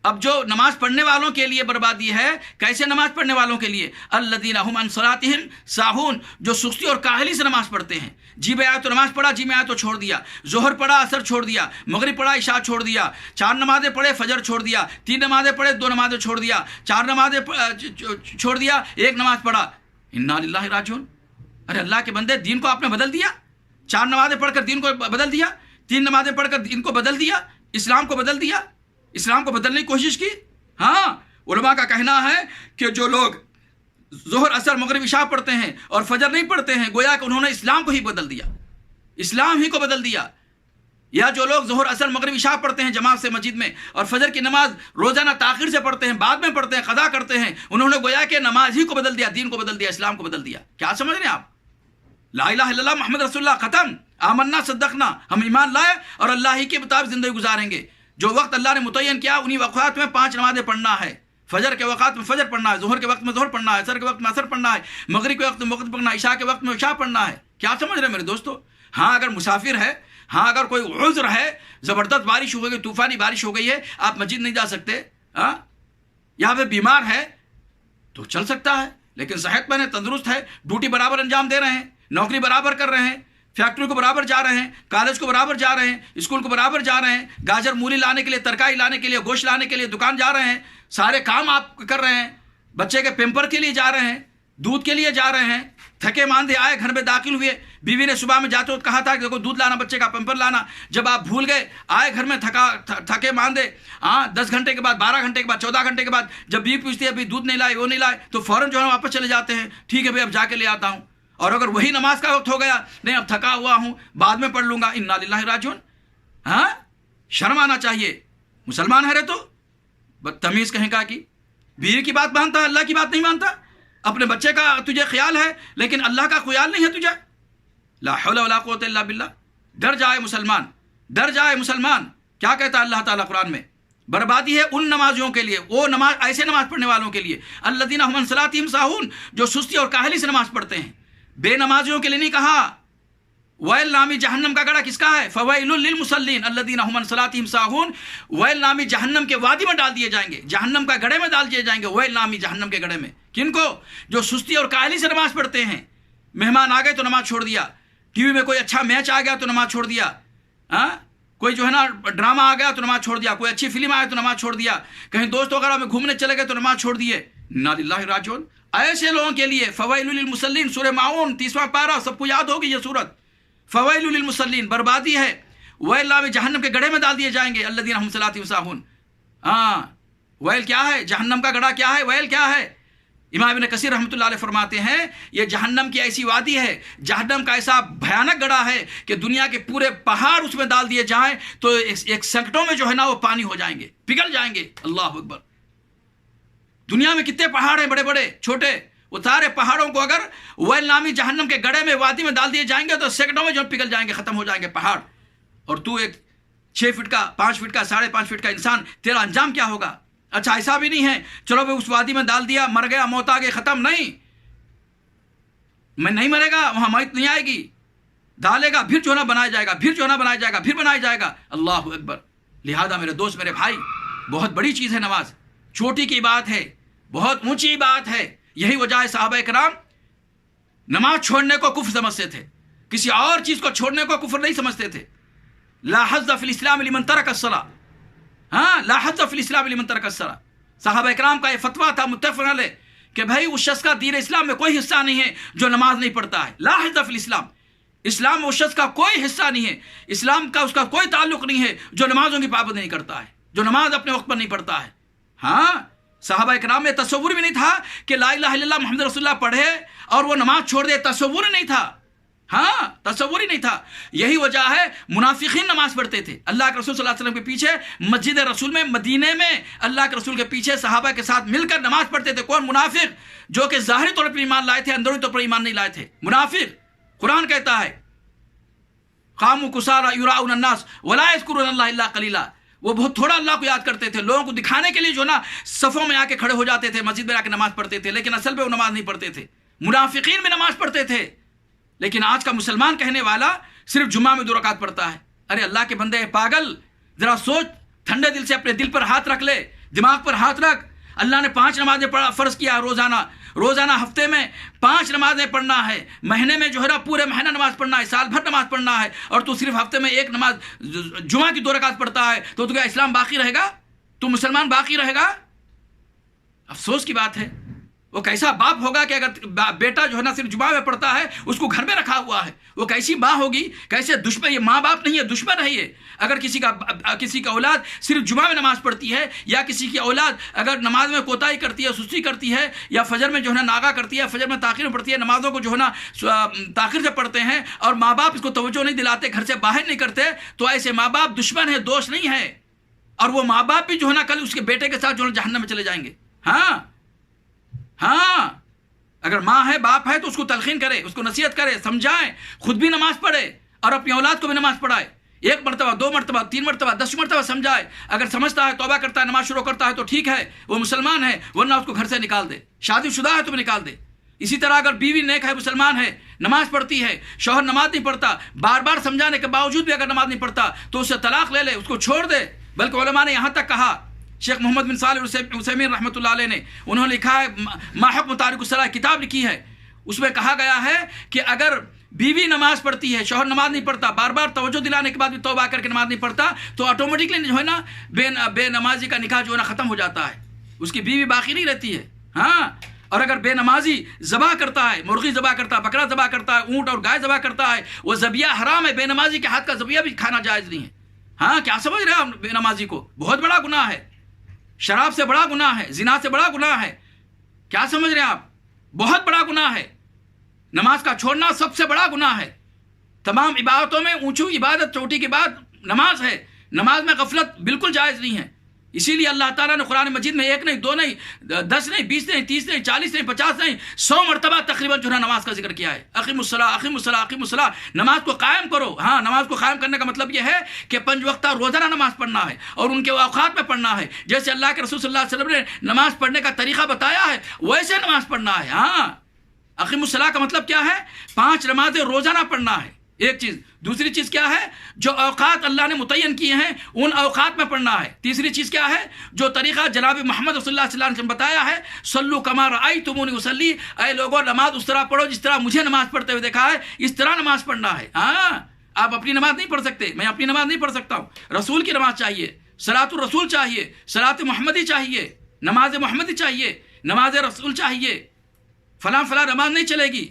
اب جو نماز پڑھنے والوں کے لیے بربادی ہے، کیسے نماز پڑھنے والوں کے لیے؟ الذین هم عن صلاتهم ساہون، جو سستی اور کاہلی سے نماز پڑھتے ہیں. جی میں آیا تو نماز پڑھا، جی میں آیا تو چھوڑ دیا. ظہر پڑھا، عصر چھوڑ دیا، مغرب پڑھا، عشاء چھوڑ دیا، 4 نمازیں پڑھے، فجر چھوڑ دیا، 3 نمازیں پڑھے، 2 نمازیں چھوڑ دیا، 4 نمازیں چھوڑ دیا، 1 نماز پڑھا. انا للہ راجعون. ارے اللہ کے بندے، دین کو آپ نے بدل دیا. 4 نمازیں پڑھ کر دین کو بدل دیا، 3 نمازیں پڑھ کر دین کو بدل دیا، اسلام کو بدل دیا، اسلام کو بدلنے کی کوشش کی. ہاں، علماء کا کہنا ہے کہ جو لوگ ظہر، عصر، مغرب، عشاء پڑھتے ہیں اور فجر نہیں پڑھتے ہیں، گویا کہ انہوں نے اسلام کو ہی بدل دیا، اسلام ہی کو بدل دیا. یا جو لوگ ظہر، عصر، مغرب، عشاء پڑھتے ہیں جماعت سے مسجد میں اور فجر کی نماز روزانہ تاخیر سے پڑھتے ہیں، بعد میں پڑھتے ہیں، قضا کرتے ہیں، انہوں نے گویا کہ نماز ہی کو بدل دیا، دین کو بدل دیا، اسلام کو بدل دیا. کیا سمجھ رہے ہیں آپ؟ لا الہ الا اللہ محمد رسول اللہ، ختم. آمنا صدقنا، ہم ایمان لائے اور اللہ ہی کے مطابق زندگی گزاریں گے. جو وقت اللہ نے متعین کیا انہی اوقات میں 5 نمازیں پڑھنا ہے. فجر کے وقت میں فجر پڑھنا ہے، ظہر کے وقت میں ظہر پڑھنا ہے، عصر کے وقت میں عصر پڑھنا ہے، مغرب کے وقت میں مغرب پڑھنا ہے، عشاء کے وقت میں عشاء پڑھنا ہے. کیا سمجھ رہے ہیں میرے دوستو؟ ہاں اگر مسافر ہے، ہاں اگر کوئی عذر ہے، زبردست بارش ہو گئی، طوفانی بارش ہو گئی ہے، آپ مسجد نہیں جا سکتے، ہاں یا پھر بیمار ہے تو چل سکتا ہے، لیکن صحت مند ہے، تندرست ہے، ڈیوٹی برابر انجام دے رہے ہیں، نوکری برابر کر رہے ہیں، فیکٹری کو برابر جا رہے ہیں، کالج کو برابر جا رہے ہیں، اسکول کو برابر جا رہے ہیں، گاجر مولی لانے کے لیے، ترکاری لانے کے لیے، گوشت لانے کے لیے دکان جا رہے ہیں، سارے کام آپ کر رہے ہیں، بچے کے پیمپر کے لیے جا رہے ہیں، دودھ کے لیے جا رہے ہیں، تھکے ماندے آئے، گھر میں داخل ہوئے، بیوی نے صبح میں جاتے وقت کہا تھا کہ دیکھو دودھ لانا، بچے کا پیمپر لانا، جب آپ بھول گئے، آئے گھر میں تھکے ماندے، 10 گھنٹے کے بعد، 12 گھنٹے کے بعد، 14 گھنٹے کے بعد جب بیوی پوچھتی ہے ابھی دودھ نہیں لائے، وہ نہیں لائے، تو فوراً جو ہے واپس چلے جاتے ہیں، ٹھیک ہے بھائی اب جا کے لے آتا ہوں. اور اگر وہی نماز کا وقت ہو گیا، نہیں اب تھکا ہوا ہوں، بعد میں پڑھ لوں گا، انا للہ راجعون. ہاں شرم آنا چاہیے. مسلمان ہے رے تو بدتمیز کہیں کا کی، بیوی کی بات مانتا، اللہ کی بات نہیں مانتا، اپنے بچے کا تجھے خیال ہے لیکن اللہ کا خیال نہیں ہے تجھے. لا حول ولا قوت الا باللہ. ڈر جائے مسلمان، ڈر جائے مسلمان. کیا کہتا ہے اللہ تعالیٰ قرآن میں؟ بربادی ہے ان نمازیوں کے لیے، وہ نماز ایسے نماز پڑھنے والوں کے لیے، الذین هم عن صلاتهم ساہون، جو سستی اور کاہلی سے نماز پڑھتے ہیں. بے نمازیوں کے لیے نہیں کہا. ویل نامی جہنم کا گڑھا کس کا ہے؟ فویل للمصلین الذین هم عن صلاتهم ساہون. ویل نامی جہنم کے وادی میں ڈال دیے جائیں گے، جہنم کا گڑھے میں ڈال دیے جائیں گے، ویل نامی جہنم کے گڑھے میں. کن کو؟ جو سستی اور کاہلی سے نماز پڑھتے ہیں. مہمان آ گئے تو نماز چھوڑ دیا، ٹی وی میں کوئی اچھا میچ آ گیا تو نماز چھوڑ دیا، کوئی جو ہے نا ڈرامہ آ گیا تو نماز چھوڑ دیا، کوئی اچھی فلم آئے تو نماز چھوڑ دیا، کہیں دوست وغیرہ میں گھومنے چلے گئے تو نماز چھوڑ دیے. انا للہ راجعون. ایسے لوگوں کے لیے فویل للمصلین، سورہ ماعون 30واں پارہ، سب کو یاد ہوگی یہ سورت. فویل للمصلین، بربادی ہے. ویل نامی جہنم کے گڑھے میں ڈال دیے جائیں گے، الذین هم صلاتهم ساہون. ویل کیا ہے؟ جہنم کا گڑھا کیا ہے؟ ویل کیا ہے؟ امام ابن کثیر رحمۃ اللہ علیہ فرماتے ہیں یہ جہنم کی ایسی وادی ہے، جہنم کا ایسا بھیانک گڑھا ہے کہ دنیا کے پورے پہاڑ اس میں ڈال دیے جائیں تو ایک سیکنڈوں میں جو ہے نا وہ پانی ہو جائیں گے، پگھل جائیں گے. اللہ اکبر. دنیا میں کتنے پہاڑ ہیں، بڑے بڑے چھوٹے، وہ سارے پہاڑوں کو اگر ویل نامی جہنم کے گڑھے میں وادی میں ڈال دیے جائیں گے تو سیکنڈوں میں جو پگھل جائیں گے، ختم ہو جائیں گے پہاڑ. اور تو ایک 6 فٹ کا، 5 فٹ کا، 5.5 فٹ کا انسان، تیرا انجام کیا ہوگا؟ اچھا ایسا بھی نہیں ہے چلو بھائی اس وادی میں ڈال دیا، مر گیا، موت آ گئی، ختم. نہیں، میں نہیں مرے گا وہاں میت نہیں آئے گی، ڈالے گا پھر جو ہے نا بنایا جائے گا، پھر جو ہے نا بنایا جائے گا، پھر بنایا جائے گا۔ اللہ اکبر۔ لہذا میرے دوست، میرے بھائی، بہت بڑی چیز ہے نماز، چھوٹی کی بات ہے، بہت اونچی بات ہے۔ یہی وجہ ہے صحابہ کرام نماز چھوڑنے کو کفر سمجھتے تھے، کسی اور چیز کو چھوڑنے کو کفر نہیں سمجھتے تھے۔ لا حظ فی الاسلام لمن ترک الصلاۃ، لا حظ فی الاسلام لمن ترک الصلاۃ۔ صحابہ کرام کا یہ فتویٰ تھا متفق علیہ کہ بھائی اس شخص کا دین اسلام میں کوئی حصہ نہیں ہے جو نماز نہیں پڑھتا ہے۔ لا حظ فی الاسلام، اسلام میں اس شخص کا کوئی حصہ نہیں ہے، اسلام کا اس کا کوئی تعلق نہیں ہے جو نمازوں کی پابندی نہیں کرتا ہے، جو نماز اپنے وقت پر نہیں پڑھتا ہے۔ ہاں، صحابہ کرام میں تصور بھی نہیں تھا کہ لا الہ الا اللہ محمد رسول اللہ پڑھے اور وہ نماز چھوڑ دے، تصور ہی نہیں تھا۔ ہاں، تصور ہی نہیں تھا۔ یہی وجہ ہے منافقین نماز پڑھتے تھے اللہ کے رسول صلی اللہ علیہ وسلم کے پیچھے، مسجد رسول میں، مدینے میں اللہ کے رسول کے پیچھے صحابہ کے ساتھ مل کر نماز پڑھتے تھے۔ کون؟ منافق، جو کہ ظاہری طور پر ایمان لائے تھے، اندرونی طور پر ایمان نہیں لائے تھے۔ منافق، قرآن کہتا ہے قاموا کسالى یراؤن الناس ولا یذکرون اللہ الا قلیلا، وہ بہت تھوڑا اللہ کو یاد کرتے تھے، لوگوں کو دکھانے کے لیے جو نا صفوں میں آ کے کھڑے ہو جاتے تھے، مسجد میں آ کے نماز پڑھتے تھے، لیکن اصل میں وہ نماز نہیں پڑھتے تھے۔ منافقین بھی نماز پڑھتے تھے، لیکن آج کا مسلمان کہنے والا صرف جمعہ میں 2 رکعت پڑھتا ہے۔ ارے اللہ کے بندے پاگل، ذرا سوچ، ٹھنڈے دل سے اپنے دل پر ہاتھ رکھ لے، دماغ پر ہاتھ رکھ۔ اللہ نے 5 نمازیں فرض کیا روزانہ ہفتے میں 5 نمازیں پڑھنا ہے، مہینے میں جو ہے نا پورے مہینہ نماز پڑھنا ہے، سال بھر نماز پڑھنا ہے، اور تو صرف ہفتے میں 1 نماز جمعہ کی 2 رکعت پڑھتا ہے، تو کیا اسلام باقی رہے گا؟ تو مسلمان باقی رہے گا؟ افسوس کی بات ہے۔ وہ کیسا باپ ہوگا کہ اگر بیٹا جو ہے نا صرف جمعہ میں پڑھتا ہے، اس کو گھر میں رکھا ہوا ہے؟ وہ کیسی ماں ہوگی، کیسے دشمن؟ یہ ماں باپ نہیں ہے، دشمن ہے یہ۔ اگر کسی کا اولاد صرف جمعہ میں نماز پڑھتی ہے، یا کسی کی اولاد اگر نماز میں کوتاہی کرتی ہے، سستی کرتی ہے، یا فجر میں جو ہے نا ناغا کرتی ہے، فجر میں تاخیر میں پڑھتی ہے، نمازوں کو جو ہے نا تاخیر سے پڑھتے ہیں، اور ماں باپ اس کو توجہ نہیں دلاتے، گھر سے باہر نہیں کرتے، تو ایسے ماں باپ دشمن ہے، دوست نہیں ہے۔ اور وہ ماں باپ بھی جو ہے نا کل اس کے بیٹے کے ساتھ جو ہے جہنم میں چلے جائیں گے۔ ہاں، اگر ماں ہے، باپ ہے، تو اس کو تلقین کرے، اس کو نصیحت کرے، سمجھائیں، خود بھی نماز پڑھے اور اپنی اولاد کو بھی نماز پڑھائے۔ 1 مرتبہ، 2 مرتبہ، 3 مرتبہ، 10 مرتبہ سمجھائے۔ اگر سمجھتا ہے، توبہ کرتا ہے، نماز شروع کرتا ہے تو ٹھیک ہے، وہ مسلمان ہے، ورنہ اس کو گھر سے نکال دے۔ شادی شدہ ہے تو بھی نکال دے۔ اسی طرح اگر بیوی نیک ہے، مسلمان ہے، نماز پڑھتی ہے، شوہر نماز نہیں پڑھتا، بار بار سمجھانے کے باوجود بھی اگر نماز نہیں پڑھتا، تو اس سے طلاق لے لے، اس کو چھوڑ دے۔ بلکہ علماء نے یہاں تک کہا، شیخ محمد بن صالح عثیمین رحمۃ اللہ علیہ نے، انہوں نے لکھا ہے، ما حکم تارک الصلاۃ کتاب لکھی ہے، اس میں کہا گیا ہے کہ اگر بیوی نماز پڑھتی ہے، شوہر نماز نہیں پڑھتا، بار بار توجہ دلانے کے بعد بھی توبہ کر کے نماز نہیں پڑھتا، تو آٹومیٹکلی جو ہے نا بے نمازی کا نکاح جو ہے نا ختم ہو جاتا ہے، اس کی بیوی باقی نہیں رہتی ہے۔ ہاں، اور اگر بے نمازی ذبح کرتا ہے، مرغی ذبح کرتا ہے، بکرا ذبح کرتا ہے، اونٹ اور گائے ذبح کرتا ہے، وہ ذبیحہ حرام ہے، بے نمازی کے ہاتھ کا ذبیحہ بھی کھانا جائز نہیں ہے۔ ہاں، کیا سمجھ رہے ہیں آپ؟ بے نمازی کو بہت بڑا گناہ ہے، شراب سے بڑا گناہ ہے، زنا سے بڑا گناہ ہے۔ کیا سمجھ رہے ہیں آپ؟ بہت بڑا گناہ ہے۔ نماز کا چھوڑنا سب سے بڑا گناہ ہے۔ تمام عبادتوں میں اونچی عبادت، چوٹی کے بعد نماز ہے۔ نماز میں غفلت بالکل جائز نہیں ہے۔ اسی لیے اللہ تعالیٰ نے قرآن مجید میں 1 نہیں، 2 نہیں، 10 نہیں، 20 نہیں، 30 نہیں، 40 نہیں، 50 نہیں، 100 مرتبہ تقریباً جو ہے نماز کا ذکر کیا ہے۔ اقیم الصلاۃ، اقیم الصلاۃ، اقیم الصلاۃ، نماز کو قائم کرو۔ ہاں، نماز کو قائم کرنے کا مطلب یہ ہے کہ 5 وقتہ روزانہ نماز پڑھنا ہے، اور ان کے اوقات میں پڑھنا ہے۔ جیسے اللہ کے رسول صلی اللہ علیہ وسلم نے نماز پڑھنے کا طریقہ بتایا ہے، ویسے نماز پڑھنا ہے۔ ہاں، اقیم الصلاۃ کا مطلب کیا ہے؟ 5 نمازیں روزانہ پڑھنا ہے، ایک چیز۔ دوسری چیز کیا ہے؟ جو اوقات اللہ نے متعین کیے ہیں ان اوقات میں پڑھنا ہے۔ تیسری چیز کیا ہے؟ جو طریقہ جناب محمد صلی اللہ علیہ وسلم نے بتایا ہے، صلو کما رأیتمونی اصلی، اے لوگوں نماز اس طرح پڑھو جس طرح مجھے نماز پڑھتے ہوئے دیکھا ہے، اس طرح نماز پڑھنا ہے۔ ہاں، آپ اپنی نماز نہیں پڑھ سکتے، میں اپنی نماز نہیں پڑھ سکتا ہوں، رسول کی نماز چاہیے، صلاۃ الرسول چاہیے، صلاۃ محمدی چاہیے، نماز محمدی چاہیے، نماز رسول چاہیے۔ فلاں نماز نہیں چلے گی،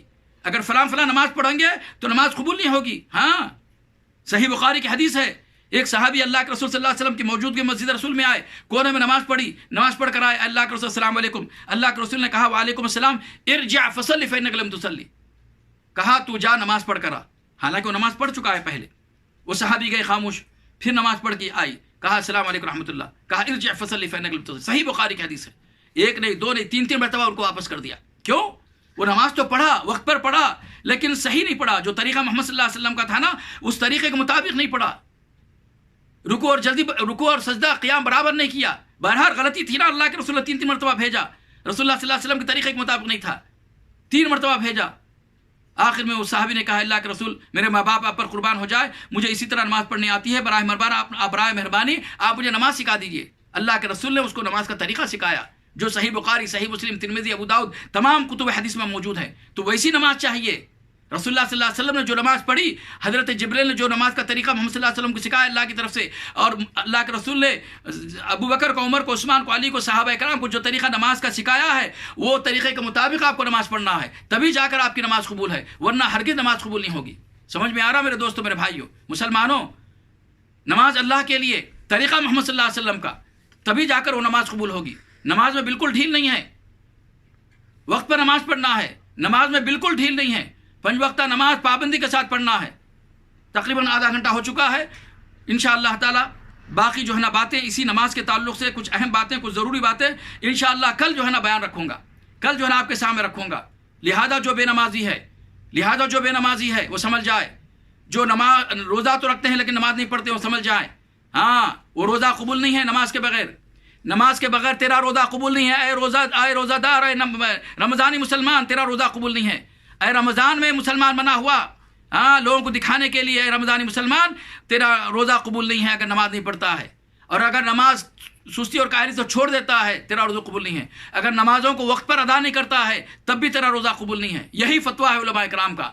اگر فلاں نماز پڑھیں گے تو نماز قبول نہیں ہوگی۔ ہاں، صحیح بخاری کی حدیث ہے، ایک صحابی اللہ کے رسول صلی اللہ علیہ وسلم کی موجودگی مسجد رسول میں آئے، کونے میں نماز پڑھی، نماز پڑھ کر آئے، اللہ کے رسول السلام علیکم، اللہ کے رسول نے کہا وعلیکم السلام، ارجع فصلی فإنک لم تصلی، کہا تو جا نماز پڑھ کر آ، حالانکہ وہ نماز پڑھ چکا ہے پہلے۔ وہ صحابی گئے خاموش، پھر نماز پڑھ کے آئی، کہا السلام علیکم رحمۃ اللہ، کہا ارجع فصلی فإنک لم تصلی، صحیح بخاری کی حدیث ہے۔ 1 نہیں، 2 نہیں، 3 مرتبہ ان کو واپس کر دیا۔ کیوں؟ وہ نماز تو پڑھا، وقت پر پڑھا، لیکن صحیح نہیں پڑھا، جو طریقہ محمد صلی اللہ علیہ وسلم کا تھا نا، اس طریقے کے مطابق نہیں پڑھا، رکوع اور سجدہ قیام برابر نہیں کیا۔ بہرحال غلطی تھی نا، اللہ کے رسول نے 3 مرتبہ بھیجا، رسول اللہ صلی اللہ علیہ وسلم کے طریقے کے مطابق نہیں تھا، 3 مرتبہ بھیجا۔ آخر میں وہ صحابی نے کہا اللہ کے رسول میرے ماں باپ آپ پر قربان ہو جائے، مجھے اسی طرح نماز پڑھنی آتی ہے، برائے مہربانی آپ مجھے نماز سکھا دیجیے۔ اللہ کے رسول نے اس کو نماز کا طریقہ سکھایا جو صحیح بخاری، صحیح مسلم، ترمذی، ابو داؤد تمام کتب حدیث میں موجود ہے۔ تو ویسی نماز چاہیے۔ رسول اللہ صلی اللہ علیہ وسلم نے جو نماز پڑھی، حضرت جبریل نے جو نماز کا طریقہ محمد صلی اللہ علیہ وسلم کو سکھایا اللہ کی طرف سے، اور اللہ کے رسول نے ابو بکر کو، عمر کو، عثمان کو، علی کو، صحابہ کرام کو جو طریقہ نماز کا سکھایا ہے وہ طریقے کے مطابق آپ کو نماز پڑھنا ہے، تبھی جا کر آپ کی نماز قبول ہے، ورنہ ہرگز نماز قبول نہیں ہوگی۔ سمجھ میں آ رہا میرے دوستوں، میرے بھائیوں، مسلمانوں؟ نماز اللہ کے لیے، طریقہ محمد صلی اللہ علیہ وسلم کا، تبھی جا کر وہ نماز قبول ہوگی۔ نماز میں بالکل ڈھیل نہیں ہے، وقت پر نماز پڑھنا ہے، نماز میں بالکل ڈھیل نہیں ہے، 5 وقتہ نماز پابندی کے ساتھ پڑھنا ہے۔ تقریباً آدھا گھنٹہ ہو چکا ہے، انشاءاللہ تعالی باقی جو ہے نا باتیں اسی نماز کے تعلق سے، کچھ اہم باتیں، کچھ ضروری باتیں انشاءاللہ کل جو ہے نا بیان رکھوں گا، کل جو ہے نا آپ کے سامنے رکھوں گا۔ لہذا جو بے نمازی ہے وہ سمجھ جائے، جو روزہ تو رکھتے ہیں لیکن نماز نہیں پڑھتے وہ سمجھ جائیں، ہاں وہ روزہ قبول نہیں ہے نماز کے بغیر، نماز کے بغیر تیرا روزہ قبول نہیں ہے۔ اے روزہ دار، اے رمضانی مسلمان، تیرا روزہ قبول نہیں ہے۔ اے رمضان میں مسلمان بنا ہوا، ہاں لوگوں کو دکھانے کے لیے، اے رمضانی مسلمان تیرا روزہ قبول نہیں ہے اگر نماز نہیں پڑھتا ہے، اور اگر نماز سستی اور کاہلی سے چھوڑ دیتا ہے تیرا روزہ قبول نہیں ہے، اگر نمازوں کو وقت پر ادا نہیں کرتا ہے تب بھی تیرا روزہ قبول نہیں ہے۔ یہی فتویٰ ہے علماء کرام کا۔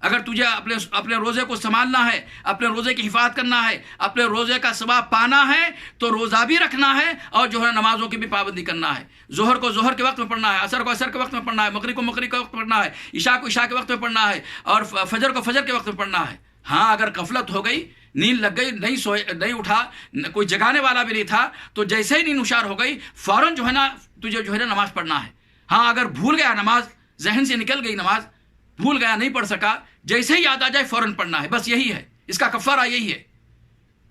اگر تجھے اپنے روزے کو سنبھالنا ہے، اپنے روزے کی حفاظت کرنا ہے، اپنے روزے کا ثواب پانا ہے تو روزہ بھی رکھنا ہے اور جو ہے نمازوں کی بھی پابندی کرنا ہے۔ ظہر کو ظہر کے وقت میں پڑھنا ہے، عصر کو عصر کے وقت میں پڑھنا ہے، مغرب کو مغرب کے وقت میں پڑھنا ہے، عشاء کو عشاء کے وقت میں پڑھنا ہے، اور فجر کو فجر کے وقت میں پڑھنا ہے۔ ہاں اگر غفلت ہو گئی، نیند لگ گئی، نہیں اٹھا، کوئی جگانے والا بھی نہیں تھا، تو جیسے ہی نیند ہوشیار ہو گئی فوراً جو ہے نا تجھے جو ہے نا نماز پڑھنا ہے۔ ہاں اگر بھول گیا، نماز ذہن سے نکل گئی، نماز بھول گیا، نہیں پڑھ سکا، جیسے ہی یاد آ جائے فوراً پڑھنا ہے، بس یہی ہے، اس کا کفارہ یہی ہے۔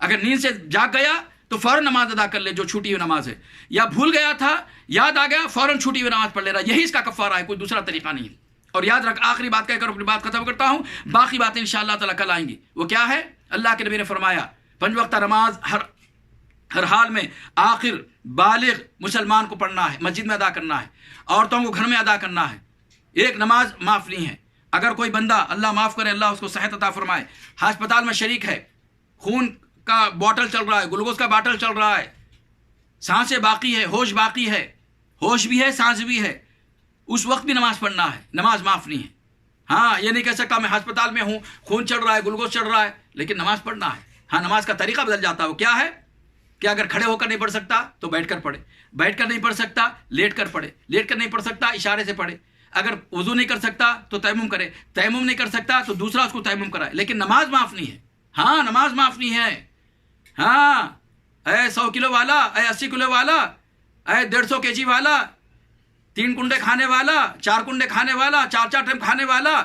اگر نیند سے جاگ گیا تو فوراً نماز ادا کر لے جو چھوٹی ہوئی نماز ہے، یا بھول گیا تھا، یاد آ گیا، فوراً چھوٹی ہوئی نماز پڑھ لینا، یہی اس کا کفارہ ہے، کوئی دوسرا طریقہ نہیں ہے۔ اور یاد رکھ، آخری بات کہہ کر اپنی بات ختم کرتا ہوں، باقی باتیں انشاءاللہ تعالیٰ کل آئیں گی۔ وہ کیا ہے؟ اللہ کے نبی نے فرمایا 5 وقتہ نماز ہر حال میں آخر بالغ مسلمان کو پڑھنا ہے، مسجد میں ادا کرنا ہے، عورتوں کو گھر میں ادا کرنا ہے، ایک نماز معاف نہیں ہے۔ اگر کوئی بندہ، اللہ معاف کرے، اللہ اس کو صحت عطا فرمائے، ہسپتال میں شریک ہے، خون کا باٹل چل رہا ہے، گلوکوز کا باٹل چل رہا ہے، سانسیں باقی ہے، ہوش باقی ہے، ہوش بھی ہے، سانس بھی ہے، اس وقت بھی نماز پڑھنا ہے، نماز معاف نہیں ہے۔ ہاں یہ نہیں کہہ سکتا میں ہسپتال میں ہوں، خون چڑھ رہا ہے، گلوکوز چڑھ رہا ہے، لیکن نماز پڑھنا ہے۔ ہاں نماز کا طریقہ بدل جاتا ہے، وہ کیا ہے کہ اگر کھڑے ہو کر نہیں پڑھ سکتا تو بیٹھ کر پڑھے، بیٹھ کر نہیں پڑھ سکتا لیٹ کر پڑھے، لیٹ کر نہیں پڑھ سکتا اشارے سے پڑھے، اگر وضو نہیں کر سکتا تو تیمم کرے، تیمم نہیں کر سکتا تو دوسرا اس کو تیمم کرائے، لیکن نماز معاف نہیں ہے۔ ہاں نماز معاف نہیں ہے۔ ہاں اے 100 کلو والا، اے 80 کلو والا، اے 150 kg والا، 3 کنڈے کھانے والا، 4 کنڈے کھانے والا، 4 ٹائم کھانے والا،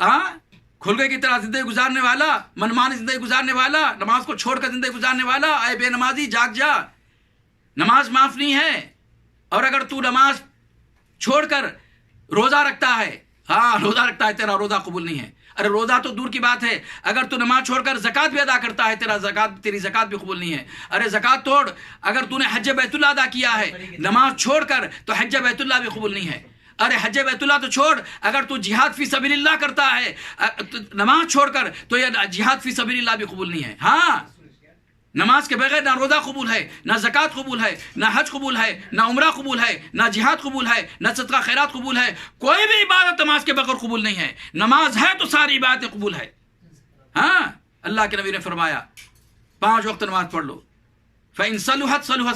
ہاں کھلگے کی طرح زندگی گزارنے والا، منمانی زندگی گزارنے والا، نماز کو چھوڑ کر زندگی گزارنے والا، اے بے نمازی جاگ جا، نماز معاف نہیں ہے۔ اور اگر تو نماز چھوڑ کر روزہ رکھتا ہے، ہاں روزہ رکھتا ہے، تیرا روزہ قبول نہیں ہے۔ ارے روزہ تو دور کی بات ہے، اگر تو نماز چھوڑ کر زکوٰۃ بھی ادا کرتا ہے، تیری زکوٰۃ بھی قبول نہیں ہے۔ ارے زکوٰۃ توڑ، اگر تو نے حج بیت اللہ ادا کیا ہے نماز چھوڑ کر تو حج بیت اللہ بھی قبول نہیں ہے۔ ارے حج بیت اللہ تو چھوڑ، اگر تو جہاد فی سبیل اللہ کرتا ہے نماز چھوڑ کر تو یہ جہاد فی سبیل اللہ بھی قبول نہیں ہے۔ ہاں نماز کے بغیر نہ روزہ قبول ہے، نہ زکوٰۃ قبول ہے، نہ حج قبول ہے، نہ عمرہ قبول ہے، نہ جہاد قبول ہے، نہ صدقہ خیرات قبول ہے، کوئی بھی عبادت نماز کے بغیر قبول نہیں ہے۔ نماز ہے تو ساری عبادتیں قبول ہے۔ ہاں اللہ کے نبی نے فرمایا 5 وقت نماز پڑھ لو، فَإِن صَلُحَتْ صَلُحَ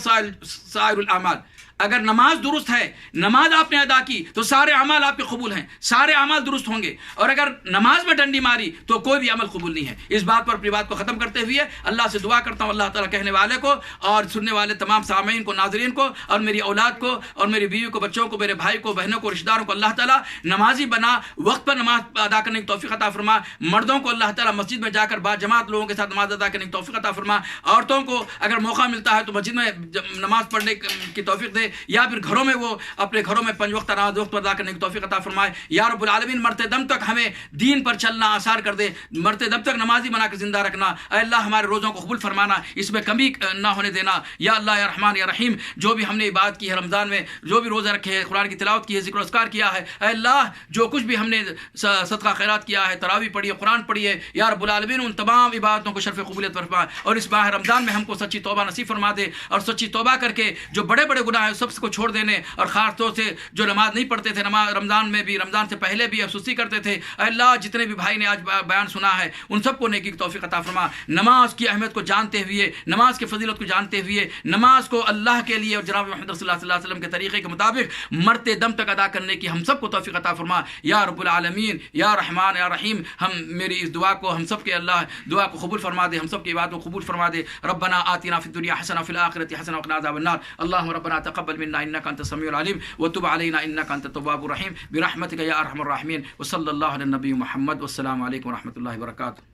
سائر الأعمال، اگر نماز درست ہے، نماز آپ نے ادا کی تو سارے اعمال آپ کے قبول ہیں، سارے اعمال درست ہوں گے، اور اگر نماز میں ڈنڈی ماری تو کوئی بھی عمل قبول نہیں ہے۔ اس بات پر اپنی بات کو ختم کرتے ہوئے اللہ سے دعا کرتا ہوں، اللہ تعالیٰ کہنے والے کو اور سننے والے تمام سامعین کو، ناظرین کو، اور میری اولاد کو اور میری بیوی کو، بچوں کو، میرے بھائی کو، بہنوں کو، رشتہ داروں کو اللہ تعالیٰ نمازی بنا، وقت پر نماز ادا کرنے کی توفیق عطا فرما۔ مردوں کو اللہ تعالیٰ مسجد میں جا کر با جماعت لوگوں کے ساتھ نماز ادا کرنے کی توفیق عطا فرما۔ عورتوں کو اگر موقع ملتا ہے تو مسجد میں نماز پڑھنے کی توفیق دے۔ دے یا پھر گھروں میں وہ اپنے گھروں میں 5 وقت نماز وقت پر ادا کرنے کی توفیق عطا فرمائے یا رب العالمین. مرتے دم تک ہمیں دین پر چلنا آسان کر دے, مرتے دم تک نمازی بنا کے زندہ رکھنا. اے اللہ ہمارے روزوں کو قبول فرمانا, اس میں کمی نہ ہونے دینا یا اللہ یا رحمان یا رحیم. جو بھی ہم نے عبادت کی ہے رمضان میں, جو بھی روزہ رکھے ہیں, قرآن کی تلاوت کی ہے, ذکر و اذکار کیا ہے, اے اللہ جو کچھ بھی ہم نے صدقہ خیرات کیا ہے, تراویح پڑھی ہے, قرآن پڑھی ہے, یا رب العالمین ان تمام عبادتوں کو شرف قبولیت فرما, اور اس ماہ رمضان میں ہم کو سچی توبہ نصیب فرما دے, اور سچی توبہ کر کے جو بڑے بڑے گناہ ہیں سب کو چھوڑ دینے, اور خاص طور سے جو نماز نہیں پڑھتے تھے رمضان میں بھی, رمضان سے پہلے بھی سستی کرتے تھے, اے اللہ جتنے بھی بھائی نے آج بیان سنا ہے ان سب کو نیکی کی توفیق عطا فرما. نماز کی اہمیت کو جانتے ہوئے, نماز کی فضیلت کو جانتے ہوئے, نماز کو اللہ کے لیے اور جناب محمد صلی اللہ علیہ وسلم کے طریقے کے مطابق مرتے دم تک ادا کرنے کی ہم سب کو توفیق عطا فرما یا رب العالمین یا رحمان یا رحیم. ہم میری اس دعا کو ہم سب کے اللہ دعا کو قبول فرما دے, ہم سب کی عبادتوں کو قبول فرما دے. ربنا آتنا فی الدنیا حسنہ وفی الآخرۃ حسنہ وقنا عذاب النار. اللهم ربنا تقبل منا انك انت السميع العليم وتب علينا انك انت التواب الرحيم برحمتك يا ارحم الراحمين. وصلى الله على النبي محمد والسلام عليكم ورحمة الله وبركاته.